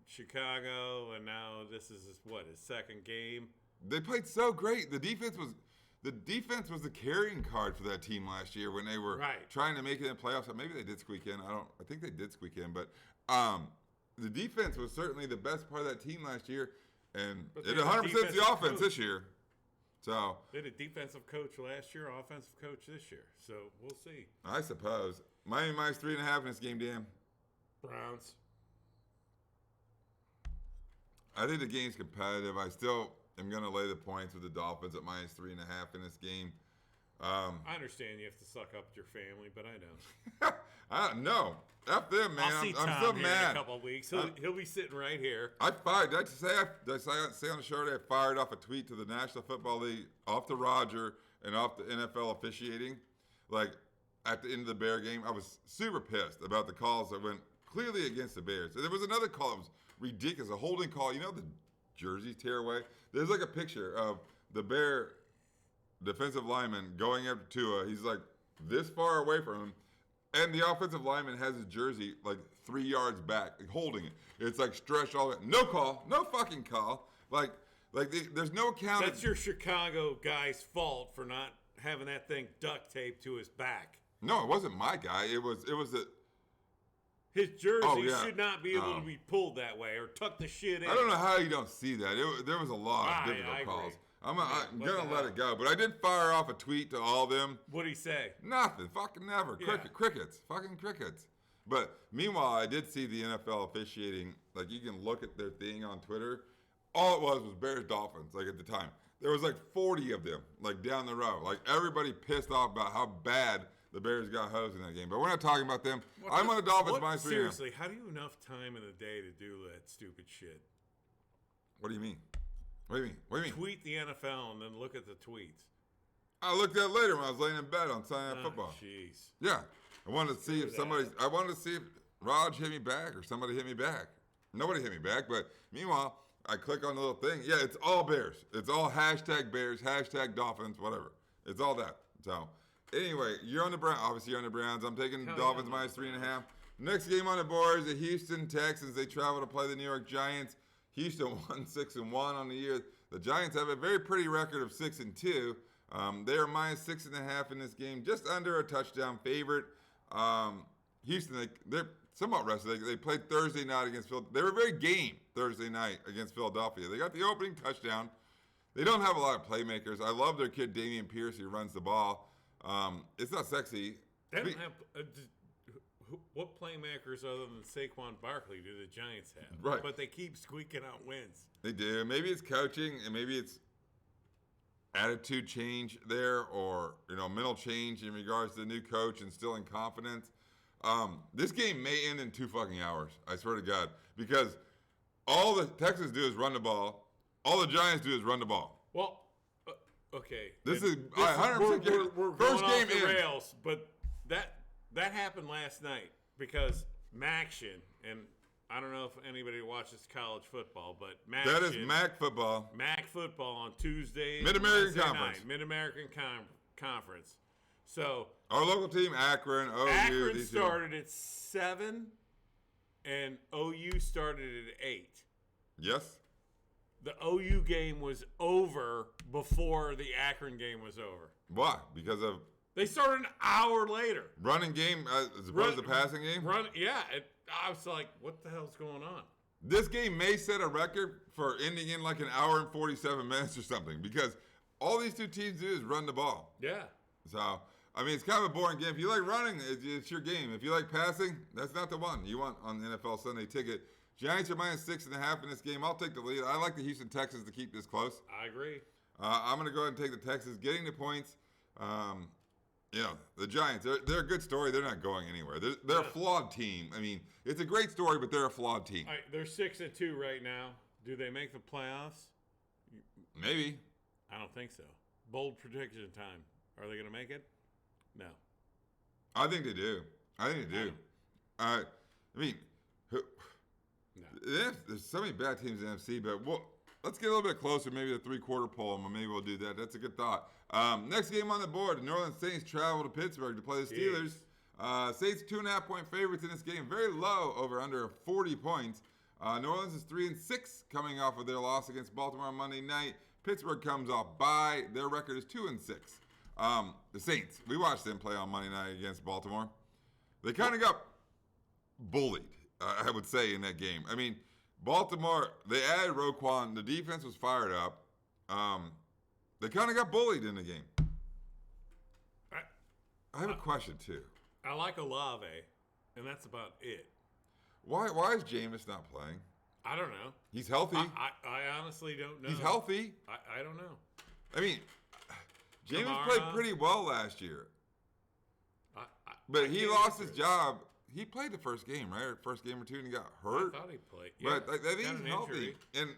Chicago, and now this is his second game. They played so great. The defense was the carrying card for that team last year when they were trying to make it in playoffs. Maybe they did squeak in. I think they did squeak in, but the defense was certainly the best part of that team last year, and it 100% the offense this year. So they had a defensive coach last year, offensive coach this year. So we'll see. I suppose Miami minus 3.5 in this game, Dan. Browns. I think the game's competitive. I still am going to lay the points with the Dolphins at minus 3.5 in this game. I understand you have to suck up to your family, but I don't. I don't know. F them, man. I'll see I'm Tom still here mad. in a couple of weeks. He'll be sitting right here. Did I say on the show today I fired off a tweet to the National Football League, off to Roger, and off to NFL officiating? Like, at the end of the Bear game, I was super pissed about the calls that went clearly against the Bears. And there was another call that was ridiculous, a holding call. You know the jerseys tear away? There's like a picture of the Bear defensive lineman going up to Tua. He's like this far away from him. And the offensive lineman has his jersey like 3 yards back, like, holding it. It's like stretched all the way. No call. No fucking call. There's no account. That's your Chicago guy's fault for not having that thing duct taped to his back. No, it wasn't my guy. It was the. His jersey yeah. should not be able to be pulled that way or tuck the shit in. I don't know how you don't see that. There was a lot of difficult I calls. agree. I'm going to let it go. But I did fire off a tweet to all of them. What'd he say? Nothing. Fucking never. Yeah. Crickets. Fucking crickets. But meanwhile, I did see the NFL officiating. Like, you can look at their thing on Twitter. All it was Bears Dolphins, like, at the time. There was like 40 of them, like, down the row. Like, everybody pissed off about how bad the Bears got hosed in that game. But we're not talking about them. I'm on the Dolphins minus 3.5. Seriously, how do you have enough time in the day to do that stupid shit? What do you mean? What do you mean? Tweet the NFL and then look at the tweets. I looked at it later when I was laying in bed on Sunday Night Football. Jeez. Yeah. I wanted to see if Raj hit me back or somebody hit me back. Nobody hit me back, but meanwhile, I click on the little thing. Yeah, it's all Bears. It's all hashtag Bears, hashtag Dolphins, whatever. It's all that. So, anyway, you're on the Browns. Obviously, you're on the Browns. I'm taking the Dolphins minus 3.5. Next game on the board is the Houston Texans. They travel to play the New York Giants. Houston won 6-1 on the year. The Giants have a very pretty record of 6-2. They are minus 6.5 in this game, just under a touchdown favorite. Houston, they're somewhat rested. They played Thursday night against Philadelphia. They were very game Thursday night against Philadelphia. They got the opening touchdown. They don't have a lot of playmakers. I love their kid Damian Pierce, who runs the ball. It's not sexy. They don't have. What playmakers other than Saquon Barkley do the Giants have? Right. But they keep squeaking out wins. They do. Maybe it's coaching, and maybe it's attitude change there, or mental change in regards to the new coach, instilling confidence. This game may end in 2 fucking hours. I swear to God, because all the Texans do is run the ball. All the Giants do is run the ball. Well, okay. We're going first game off the in. rails, but that happened last night because Maction, and I don't know if anybody watches college football, but Maction. That is MAC football. MAC football on Tuesday. Mid-American Conference. Mid-American Conference. So our local team, Akron, OU. Akron started at 7, and OU started at 8. Yes. The OU game was over before the Akron game was over. Why? Because of they started an hour later. Running game as opposed to passing game? I was like, what the hell's going on? This game may set a record for ending in like an hour and 47 minutes or something, because all these two teams do is run the ball. Yeah. So, I mean, it's kind of a boring game. If you like running, it's your game. If you like passing, that's not the one you want on the NFL Sunday ticket. Giants are minus 6.5 in this game. I'll take the lead. I like the Houston Texans to keep this close. I agree. I'm going to go ahead and take the Texans, getting the points. The Giants, they're a good story. They're not going anywhere. They're a flawed team. I mean, it's a great story, but they're a flawed team. All right, they're 6-2 right now. Do they make the playoffs? Maybe. I don't think so. Bold prediction time. Are they going to make it? No. I think they do. I mean, there's so many bad teams in the NFC, but let's get a little bit closer, maybe the 3/4 poll, and maybe we'll do that. That's a good thought. Next game on the board, the New Orleans Saints travel to Pittsburgh to play the Steelers. Saints 2.5-point favorites in this game, very low, over under 40 points. New Orleans is 3-6 coming off of their loss against Baltimore on Monday night. Pittsburgh comes off bye. Their record is 2-6. The Saints, we watched them play on Monday night against Baltimore. They kind of got bullied, I would say, in that game. I mean, Baltimore, they added Roquan. The defense was fired up. They kind of got bullied in the game. I have a question, too. I like Olave, and that's about it. Why is Jameis not playing? I don't know. He's healthy. I honestly don't know. He's healthy. I don't know. I mean, Jameis Kamara. played pretty well last year, but he can't lost answer his it. job. He played the first game, right? Or first game or two, and he got hurt. I thought he played. But Yeah, I think got he's an healthy. injury. And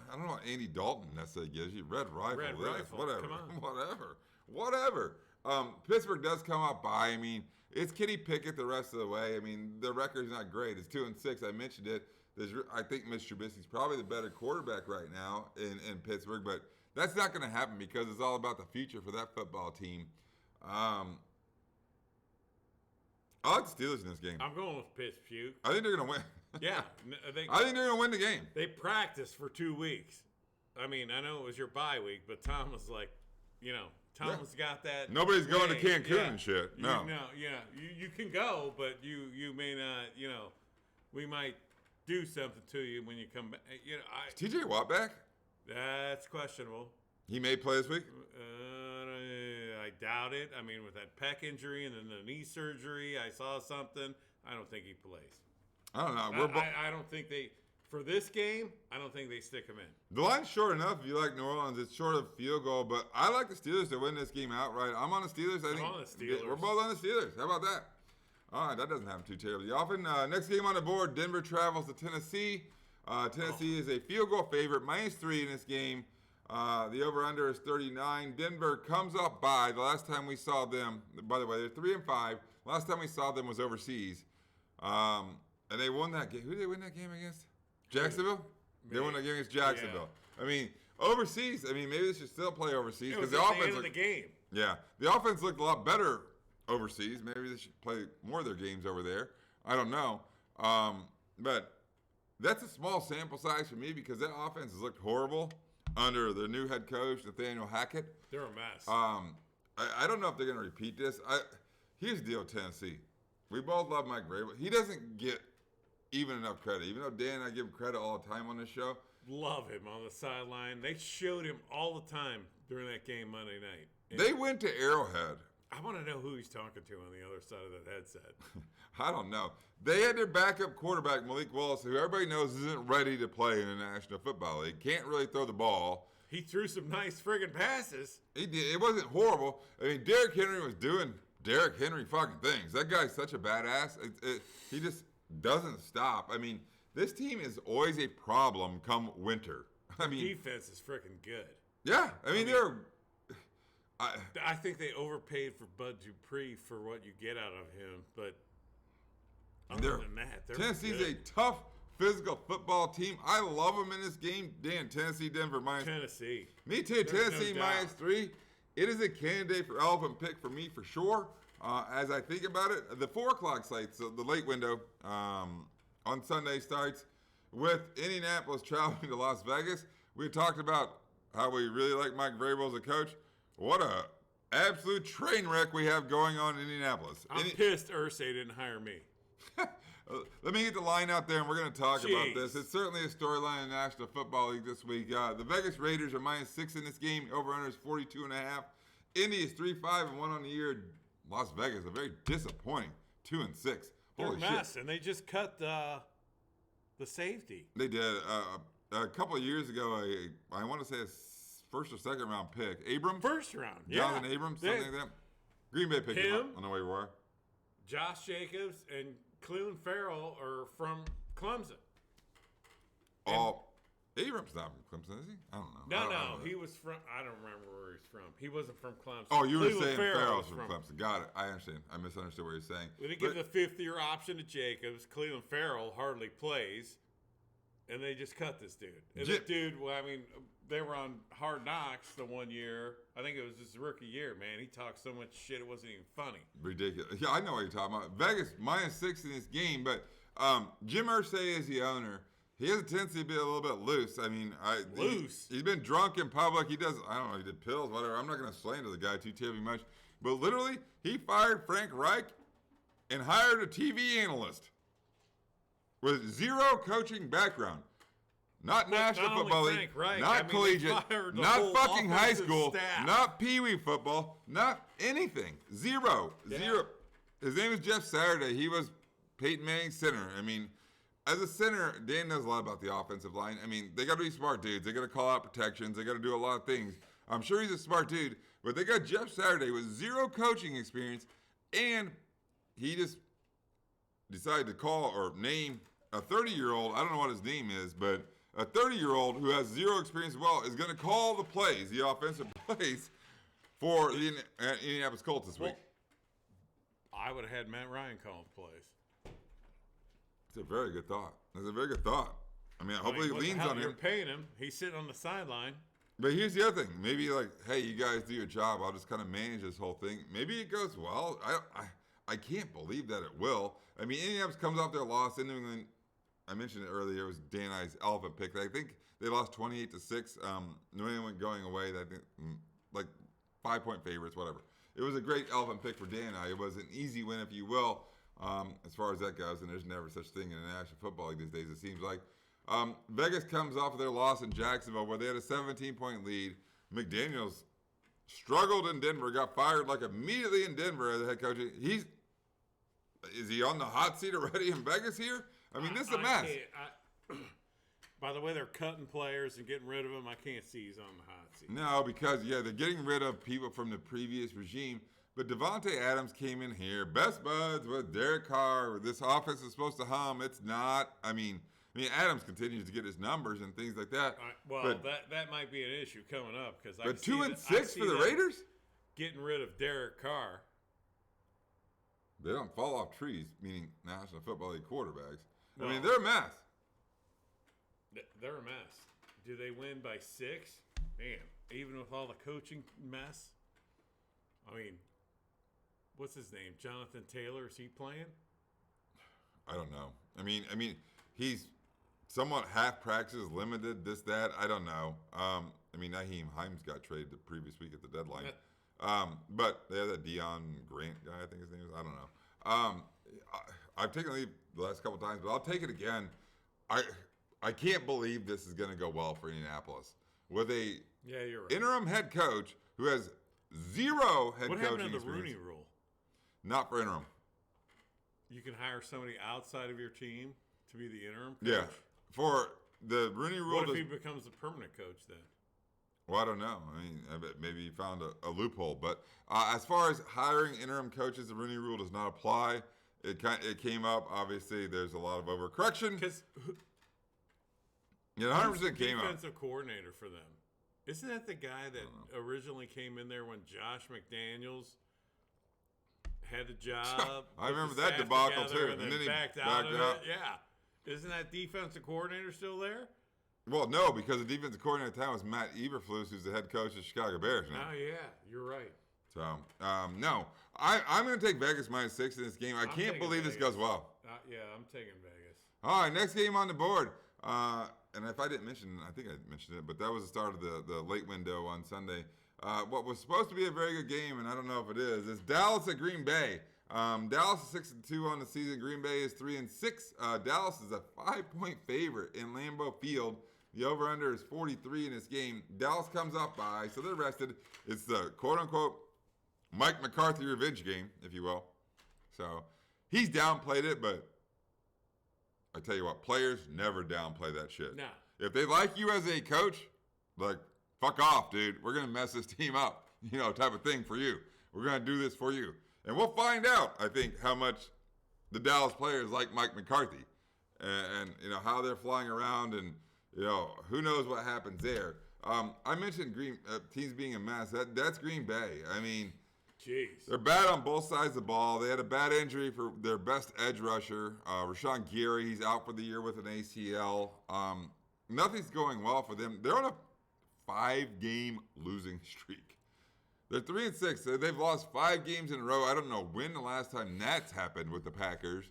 I don't know what Andy Dalton necessarily gives you. Red Rifle. Red this, Rifle, Whatever. come on. Whatever. Pittsburgh does come out by. I mean, it's Kenny Pickett the rest of the way. I mean, the record's not great. It's 2-6. I mentioned it. I think Mr. Trubisky's probably the better quarterback right now in Pittsburgh, but that's not going to happen because it's all about the future for that football team. I like the Steelers in this game. I'm going with Pittsburgh. I think they're going to win. Yeah, I think they're going to win the game. They practiced for 2 weeks. I mean, I know it was your bye week, but Tom was like, Tom's got that. Nobody's going to way. Cancun and shit. No. You can go, but you may not. We might do something to you when you come back. Is TJ Watt back? That's questionable. He may play this week. I doubt it. I mean, with that pec injury and then the knee surgery, I saw something. I don't think he plays. I don't know. I don't think they. For this game, I don't think they stick him in. The line's short enough if you like New Orleans. It's short of field goal, but I like the Steelers to win this game outright. I'm on the Steelers. I think on the Steelers. We're both on the Steelers. How about that? All right, that doesn't happen too terribly often. Next game on the board, Denver travels to Tennessee. Tennessee is a field goal favorite, -3 in this game. The over-under is 39. Denver comes off by. The last time we saw them, by the way, they're 3-5. Last time we saw them was overseas. And they won that game. Who did they win that game against? Jacksonville? They won that game against Jacksonville. Yeah. I mean, overseas, maybe they should still play overseas. It was the at offense the end of the game. Yeah. The offense looked a lot better overseas. Maybe they should play more of their games over there. I don't know. But that's a small sample size for me because that offense has looked horrible under the new head coach, Nathaniel Hackett. They're a mess. I don't know if they're going to repeat this. Here's the deal with Tennessee. We both love Mike Vrabel. He doesn't get even enough credit. Even though Dan and I give him credit all the time on this show. Love him on the sideline. They showed him all the time during that game Monday night. And they went to Arrowhead. I want to know who he's talking to on the other side of that headset. I don't know. They had their backup quarterback, Malik Willis, who everybody knows isn't ready to play in the National Football League. Can't really throw the ball. He threw some nice friggin' passes. He did. It wasn't horrible. Derrick Henry was doing Derrick Henry fucking things. That guy's such a badass. He just doesn't stop. This team is always a problem come winter. Defense is freaking good. Yeah. they're... I think they overpaid for Bud Dupree for what you get out of him, but other than that, they're Tennessee's good. a tough, physical football team. I love them in this game. Dan, Tennessee, Denver, Tennessee. Me too. There's Tennessee no doubt. -3. It is a candidate for elephant pick for me for sure. As I think about it, the 4 o'clock slate, so the late window on Sunday starts with Indianapolis traveling to Las Vegas. We talked about how we really like Mike Vrabel as a coach. What a absolute train wreck we have going on in Indianapolis. I'm pissed Irsay didn't hire me. Let me get the line out there, and we're going to talk about Jeez. this. It's certainly a storyline in the National Football League this week. The Vegas Raiders are -6 in this game. Over-under is 42.5. Indy is 3-5-1 on the year. Las Vegas, a very disappointing 2-6. They're Holy a mess, shit. and they just cut the safety. They did. A couple of years ago, I want to say a first or second round pick. Abrams? First round. Jonathan yeah. Abrams, something like that. Green Bay picked him up on the way we were. Josh Jacobs and Cleveland Farrell are from Clemson. Abrams not from Clemson, is he? I don't know. No, he was from. I don't remember where he's from. He wasn't from Clemson. Oh, you were Cleveland saying Farrell Farrell's was from Clemson. Got it. I understand. I misunderstood what you're saying. They give the fifth-year option to Jacobs. Cleveland Farrell hardly plays, and they just cut this dude. And that dude, well, they were on Hard Knocks the one year. I think it was his rookie year, man. He talked so much shit it wasn't even funny. Ridiculous. Yeah, I know what you're talking about. Vegas -6 in this game, but Jim Irsay is the owner. He has a tendency to be a little bit loose. Loose? He's been drunk in public. He does, I don't know, he did pills, whatever. I'm not going to slander the guy too terribly much. But literally, he fired Frank Reich and hired a TV analyst with zero coaching background. Not National Football League, not collegiate, not fucking high school, not Pee Wee football, not anything. Zero. His name is Jeff Saturday. He was Peyton Manning's center. As a center, Dan knows a lot about the offensive line. They got to be smart dudes. They got to call out protections. They got to do a lot of things. I'm sure he's a smart dude, but they got Jeff Saturday with zero coaching experience, and he just decided to call or name a 30-year-old. I don't know what his name is, but a 30-year-old who has zero experience as well is going to call the plays, the offensive plays, for the Indianapolis Colts this week. I would have had Matt Ryan calling plays. It's a very good thought. It's a very good thought. I mean, hopefully he leans on You're him. paying him. He's sitting on the sideline. But here's the other thing. Maybe like, hey, you guys do your job. I'll just kind of manage this whole thing. Maybe it goes well. I can't believe that it will. I mean, Indianapolis comes off their loss in New England. I mentioned it earlier. It was Dan I's elephant pick. I think they lost 28-6. New England going away. I think like 5-point favorites, whatever. It was a great elephant pick for Dan I. It was an easy win, if you will, as far as that goes. And there's never such thing in the National Football League these days, it seems like. Vegas comes off of their loss in Jacksonville where they had a 17-point lead. McDaniels struggled in Denver, got fired like immediately in Denver as the head coach. Is he on the hot seat already in Vegas here? I mean, this is a mess. By the way, they're cutting players and getting rid of them. I can't see he's on the hot seat. No, because, they're getting rid of people from the previous regime. But Devontae Adams came in here, best buds with Derek Carr. This offense is supposed to hum. It's not. I mean, Adams continues to get his numbers and things like that. But that might be an issue coming up because. But 2-6 for the Raiders. Getting rid of Derek Carr. They don't fall off trees, meaning National Football League quarterbacks. No. I mean, they're a mess. They're a mess. Do they win by 6? Man, even with all the coaching mess. I mean, what's his name? Jonathan Taylor. Is he playing? I don't know. I mean, he's somewhat half practices, limited, this, that. I don't know. Naheem Hines got traded the previous week at the deadline. But they have that Deion Grant guy, I think his name is. I don't know. I've taken leave the last couple times, but I'll take it again. I can't believe this is going to go well for Indianapolis with a you're right. interim head coach who has zero head what coaching happened to the experience. Rooney Rule? Not for interim. You can hire somebody outside of your team to be the interim coach? Yeah. For the Rooney Rule. What if he becomes the permanent coach then? Well, I don't know. I bet maybe he found a loophole. But as far as hiring interim coaches, the Rooney Rule does not apply. It came up. Obviously, there's a lot of overcorrection. Because 100% came up. Defensive coordinator for them. Isn't that the guy that originally came in there when Josh McDaniels had the job? I remember that debacle too. And then he backed out of it. Yeah. Isn't that defensive coordinator still there? Well, no, because the defensive coordinator at the time was Matt Eberflus, who's the head coach of the Chicago Bears now. Oh, yeah. You're right. So, no. I'm going to take Vegas -6 in this game. I can't believe this goes well. Yeah, I'm taking Vegas. All right, next game on the board. And if I didn't mention it, I think I mentioned it, but that was the start of the late window on Sunday. What was supposed to be a very good game, and I don't know if it is Dallas at Green Bay. Dallas is 6-2 on the season. Green Bay is 3-6. Dallas is a 5-point favorite in Lambeau Field. The over-under is 43 in this game. Dallas comes off bye, so they're rested. It's the quote-unquote Mike McCarthy revenge game, if you will. So he's downplayed it, but I tell you what, players never downplay that shit. No. If they like you as a coach, like, fuck off, dude. We're going to mess this team up, type of thing for you. We're going to do this for you. And we'll find out, I think, how much the Dallas players like Mike McCarthy and how they're flying around and, who knows what happens there. I mentioned teams being a mess. That's Green Bay. I mean, jeez. They're bad on both sides of the ball. They had a bad injury for their best edge rusher, Rashawn Gary. He's out for the year with an ACL. Nothing's going well for them. They're on a 5-game losing streak. They're 3-6. They've lost 5 games in a row. I don't know when the last time that's happened with the Packers.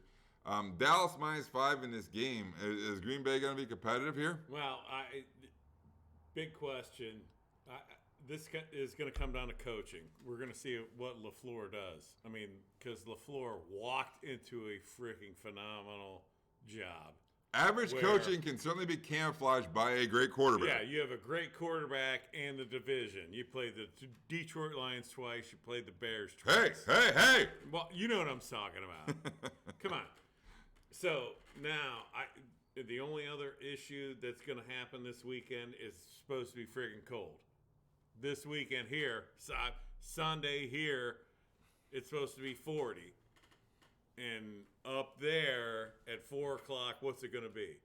Dallas -5 in this game. Is Green Bay going to be competitive here? Well, big question. This is going to come down to coaching. We're going to see what LaFleur does. I mean, because LaFleur walked into a freaking phenomenal job. Average coaching can certainly be camouflaged by a great quarterback. Yeah, you have a great quarterback and the division. You played the Detroit Lions twice. You played the Bears twice. Hey! Well, you know what I'm talking about. Come on. So now, the only other issue that's going to happen this weekend is supposed to be friggin' cold. this weekend here, Sunday here, it's supposed to be 40. And up there at 4 o'clock, what's it going to be?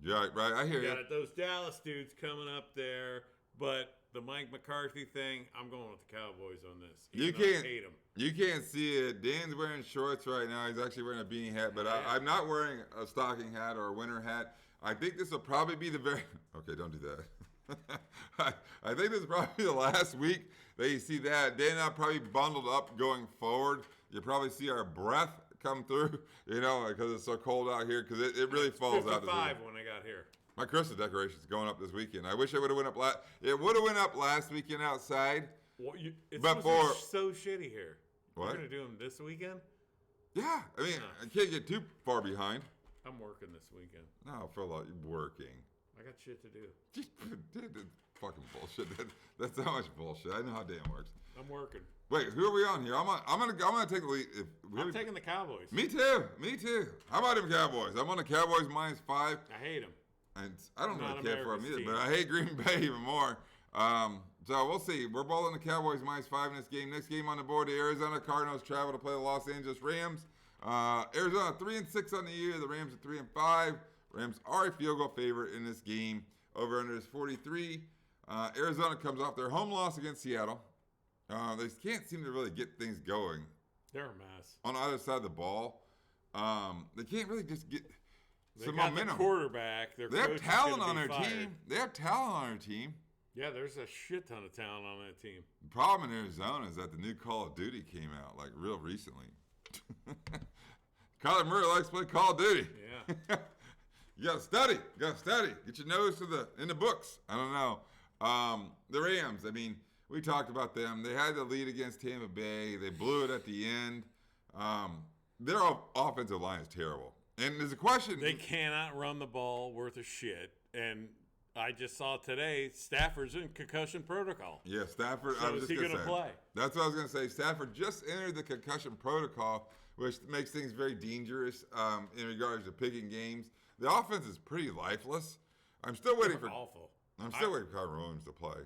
Yeah, right. I hear you. Got those Dallas dudes coming up there, but the Mike McCarthy thing, I'm going with the Cowboys on this. You even though I can't. hate 'em. You can't see it. Dan's wearing shorts right now. He's actually wearing a beanie hat, but I'm not wearing a stocking hat or a winter hat. I think this will probably be the very. Okay, don't do that. I think this is probably the last week that you see that. Dan and I probably bundled up going forward. You probably see our breath come through, because it's so cold out here. Because it really falls out. 55 when I got here. My Christmas decoration's going up this weekend. I wish I would have went up It would have went up last weekend outside. Well, it's But supposed to be so shitty here. What? We're going to do them this weekend? Yeah, I mean, I can't get too far behind. I'm working this weekend. No, for a lot, working. I got shit to do. That's fucking bullshit. That's so much bullshit. I know how Dan works. I'm working. Wait, who are we on here? I'm gonna take the lead. I'm taking the Cowboys. Me too. How about them Cowboys? I'm on the Cowboys -5. I hate them. And I don't Not really care for them America's either, team. but I hate Green Bay even more. So we'll see. We're balling the Cowboys -5 in this game. Next game on the board, the Arizona Cardinals travel to play the Los Angeles Rams. Arizona 3-6 on the year. The Rams are 3-5. Rams are a field goal favorite in this game. Over under is 43. Arizona comes off their home loss against Seattle. They can't seem to really get things going They're a mess. on either side of the ball. They can't really just get They some got momentum. the quarterback. They have talent on their team. They have talent on their team. Yeah, there's a shit ton of talent on that team. The problem in Arizona is that the new Call of Duty came out like real recently. Kyler Murray likes to play Call of Duty. Yeah. You gotta study. Get your nose in the books. I don't know. The Rams. I mean, we talked about them. They had the lead against Tampa Bay. They blew it at the end. Their offensive line is terrible. And there's a question. They cannot run the ball worth a shit. And I just saw today Stafford's in concussion protocol. Yeah, Stafford. So I was is just he gonna going to say. play? That's what I was going to say. Stafford just entered the concussion protocol, which makes things very dangerous in regards to picking games. The offense is pretty lifeless. I'm still waiting for. Awful. I'm still waiting for Kyron Williams to play.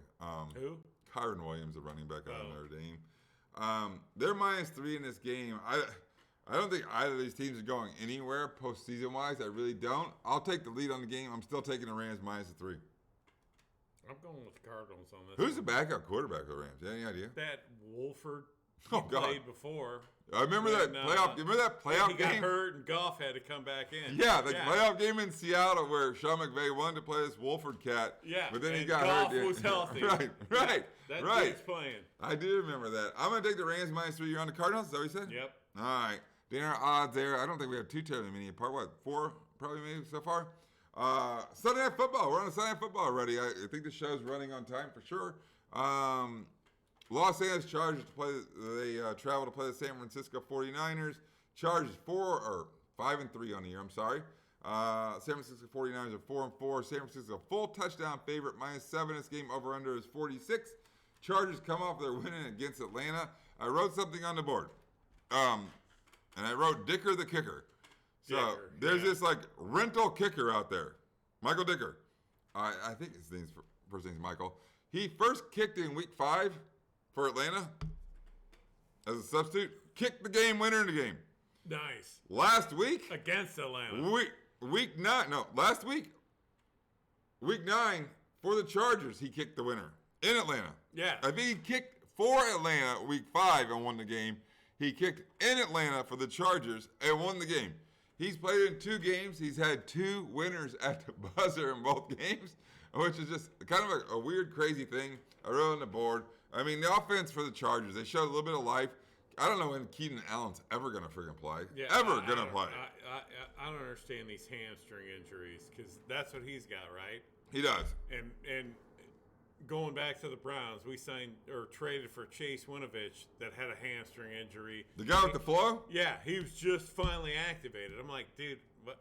Who? Kyron Williams, the running back out of Notre Dame. They're -3 in this game. I don't think either of these teams are going anywhere postseason wise. I really don't. I'll take the lead on the game. I'm still taking the Rams -3. I'm going with the Cardinals on this. Who's the one. backup quarterback for the Rams? You have any idea? That Wolford Oh, God. played before. I remember that When, playoff. Remember that playoff He got game? hurt and Goff had to come back in. Yeah, the playoff game in Seattle where Sean McVay wanted to play this Wolford cat. Yeah, but then he and got Goff hurt. was healthy. Right. That dude's playing. I do remember that. I'm gonna take the Rams -3. You're on the Cardinals. Is that what you said? Yep. All right. Dinner odds there. I don't think we have too terribly many apart. What, 4 probably maybe so far? Sunday Night Football. We're on Sunday Night Football already. I think the show's running on time for sure. Los Angeles Chargers travel to play the San Francisco 49ers. Chargers 5-3 on the year. I'm sorry. San Francisco 49ers are 4-4. San Francisco full touchdown favorite -7. This game over under is 46. Chargers come off their win against Atlanta. I wrote something on the board. And I wrote Dicker the kicker. So Dicker, there's this like rental kicker out there, Michael Dicker. I think his first name's Michael. He first kicked in week 5 for Atlanta as a substitute. Kicked the game winner in the game. Nice. Last week, Against Atlanta. week 9. No, last week, week 9 for the Chargers. He kicked the winner in Atlanta. Yeah. I think he kicked for Atlanta week 5 and won the game. He kicked in Atlanta for the Chargers and won the game. He's played in 2 games. He's had 2 winners at the buzzer in both games, which is just kind of a weird, crazy thing. I wrote on the board. I mean, the offense for the Chargers, they showed a little bit of life. I don't know when Keenan Allen's ever going to freaking play. Yeah, Ever I going to don't- play. I don't understand these hamstring injuries because that's what he's got, right? He does. And going back to the Browns, we signed or traded for Chase Winovich that had a hamstring injury. The guy with the flow? Yeah, he was just finally activated. I'm like, dude, what?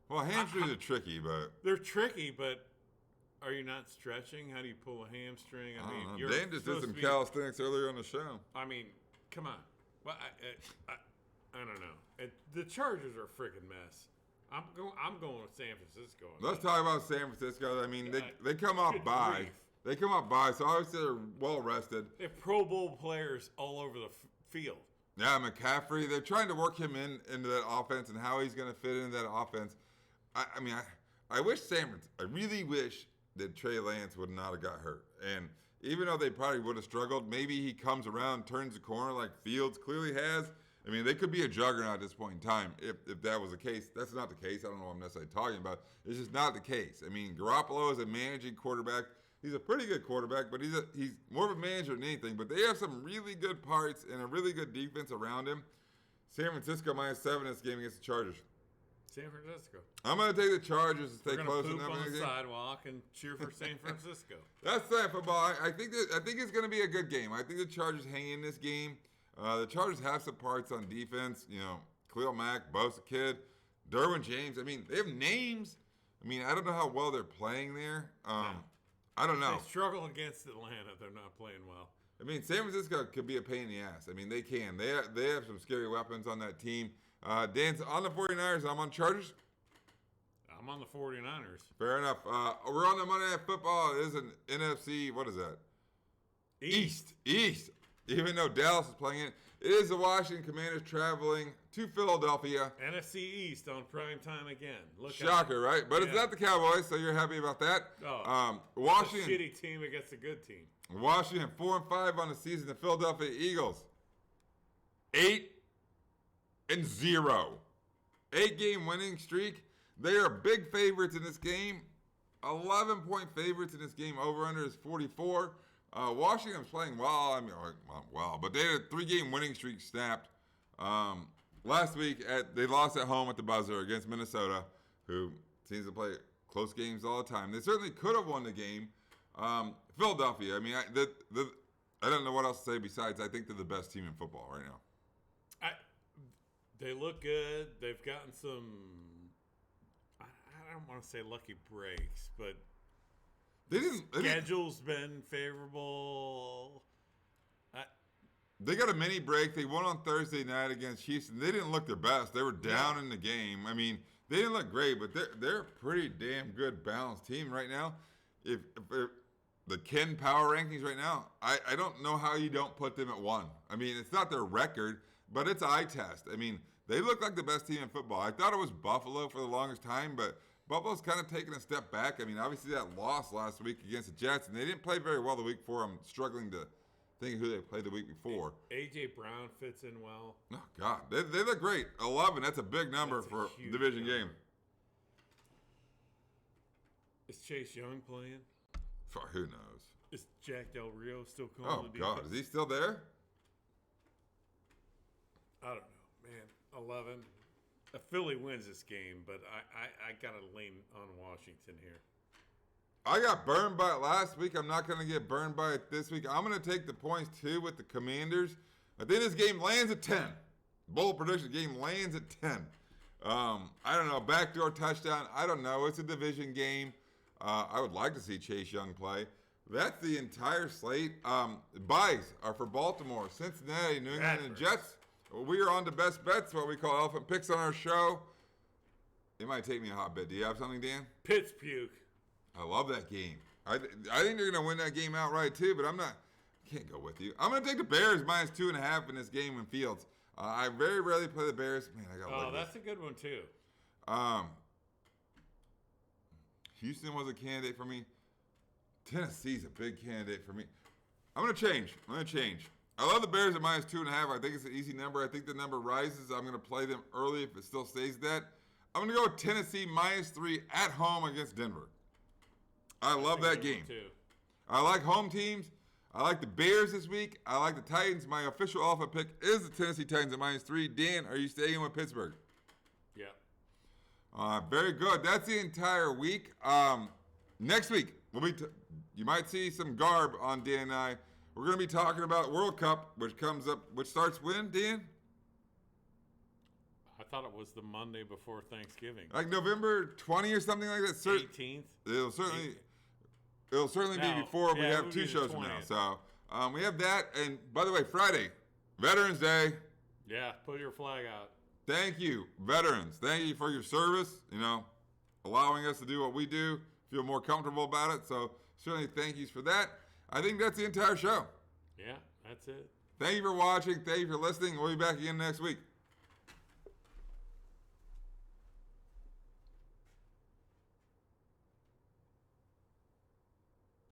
Well, hamstrings are tricky, but They're tricky, but are you not stretching? How do you pull a hamstring? I don't know. you're Dan just did supposed some to be- calisthenics earlier on the show. I mean, come on. Well, I don't know. The Chargers are a freaking mess. I'm going with San Francisco. Let's talk about San Francisco. I mean, they come off Good bye. grief. They come up by, so obviously they're well rested. They have Pro Bowl players all over the field. Yeah, McCaffrey, they're trying to work him into that offense and how he's going to fit into that offense. I wish I really wish that Trey Lance would not have got hurt. And even though they probably would have struggled, maybe he comes around, turns the corner like Fields clearly has. I mean, they could be a juggernaut at this point in time if that was the case. That's not the case. I don't know what I'm necessarily talking about. It's just not the case. I mean, Garoppolo is a managing quarterback. He's a pretty good quarterback, but he's more of a manager than anything. But they have some really good parts and a really good defense around him. San Francisco -7 this game against the Chargers. San Francisco. I'm going to take the Chargers to stay close enough. We're Poop going to on the sidewalk and cheer for San Francisco. That's that football. I think it's going to be a good game. I think the Chargers hang in this game. The Chargers have some parts on defense. You know, Khalil Mack, Bosa Kid, Derwin James. I mean, they have names. I mean, I don't know how well they're playing there. I don't know. They struggle against Atlanta. They're not playing well. I mean, San Francisco could be a pain in the ass. I mean, they can. They have some scary weapons on that team. Dan's on the 49ers. I'm on Chargers. I'm on the 49ers. Fair enough. We're on the Monday Night Football. It is an NFC. What is that? East. Even though Dallas is playing it, it is the Washington Commanders traveling to Philadelphia. NFC East on prime time again. Shocker, right? But it's not the Cowboys, so you're happy about that. Washington, a shitty team against a good team. Washington 4-5 on the season. The Philadelphia Eagles 8-0, 8-game winning streak. They are big favorites in this game. 11-point favorites in this game. Over/under is 44. Washington's playing well. I mean, not well, but they had a 3-game winning streak snapped. Last week, they lost at home at the buzzer against Minnesota, who seems to play close games all the time. They certainly could have won the game. Philadelphia, I mean, I don't know what else to say besides I think they're the best team in football right now. They look good. They've gotten some, I don't want to say lucky breaks, but schedule's been favorable. They got a mini break. They won on Thursday night against Houston. They didn't look their best. They were down in the game. I mean, they didn't look great, but they're a pretty damn good balanced team right now. If the Ken Power rankings right now, I don't know how you don't put them at 1. I mean, it's not their record, but it's eye test. I mean, they look like the best team in football. I thought it was Buffalo for the longest time, but Buffalo's kind of taken a step back. I mean, obviously that loss last week against the Jets, and they didn't play very well the week before. I'm struggling to think of who they played the week before. A.J. Brown fits in well. Oh, God. They look great. 11, that's a big number for a division game. Is Chase Young playing? Who knows? Is Jack Del Rio still calling the defense? God. Is he still there? I don't know, man. 11. Philly wins this game, but I got to lean on Washington here. I got burned by it last week. I'm not going to get burned by it this week. I'm going to take the points, too, with the Commanders. I think this game lands at 10. Bold prediction, game lands at 10. I don't know. Backdoor touchdown. I don't know. It's a division game. I would like to see Chase Young play. That's the entire slate. Buys are for Baltimore, Cincinnati, New England, and Jets. We are on to best bets, what we call elephant picks on our show. It might take me a hot bit. Do you have something, Dan? Pitts puke. I love that game. I think they're going to win that game outright, too, but I can't go with you. I'm going to take the Bears -2.5 in this game in Fields. I very rarely play the Bears. Man, I got to look that's a good one, too. Houston was a candidate for me. Tennessee's a big candidate for me. I'm going to change. I love the Bears at -2.5. I think it's an easy number. I think the number rises. I'm going to play them early if it still stays that. I'm going to go with Tennessee -3 at home against Denver. I love that game. I like home teams. I like the Bears this week. I like the Titans. My official alpha pick is the Tennessee Titans at -3. Dan, are you staying with Pittsburgh? Yeah. Very good. That's the entire week. Next week, you might see some garb on Dan and I. We're going to be talking about World Cup, which starts when, Dan? I thought it was the Monday before Thanksgiving. Like November 20 or something like that. 18th. It'll certainly be before we have 2 shows from now. So we have that. And by the way, Friday, Veterans Day. Yeah, put your flag out. Thank you, veterans. Thank you for your service. Allowing us to do what we do. Feel more comfortable about it. So certainly thank yous for that. I think that's the entire show. Yeah, that's it. Thank you for watching. Thank you for listening. We'll be back again next week.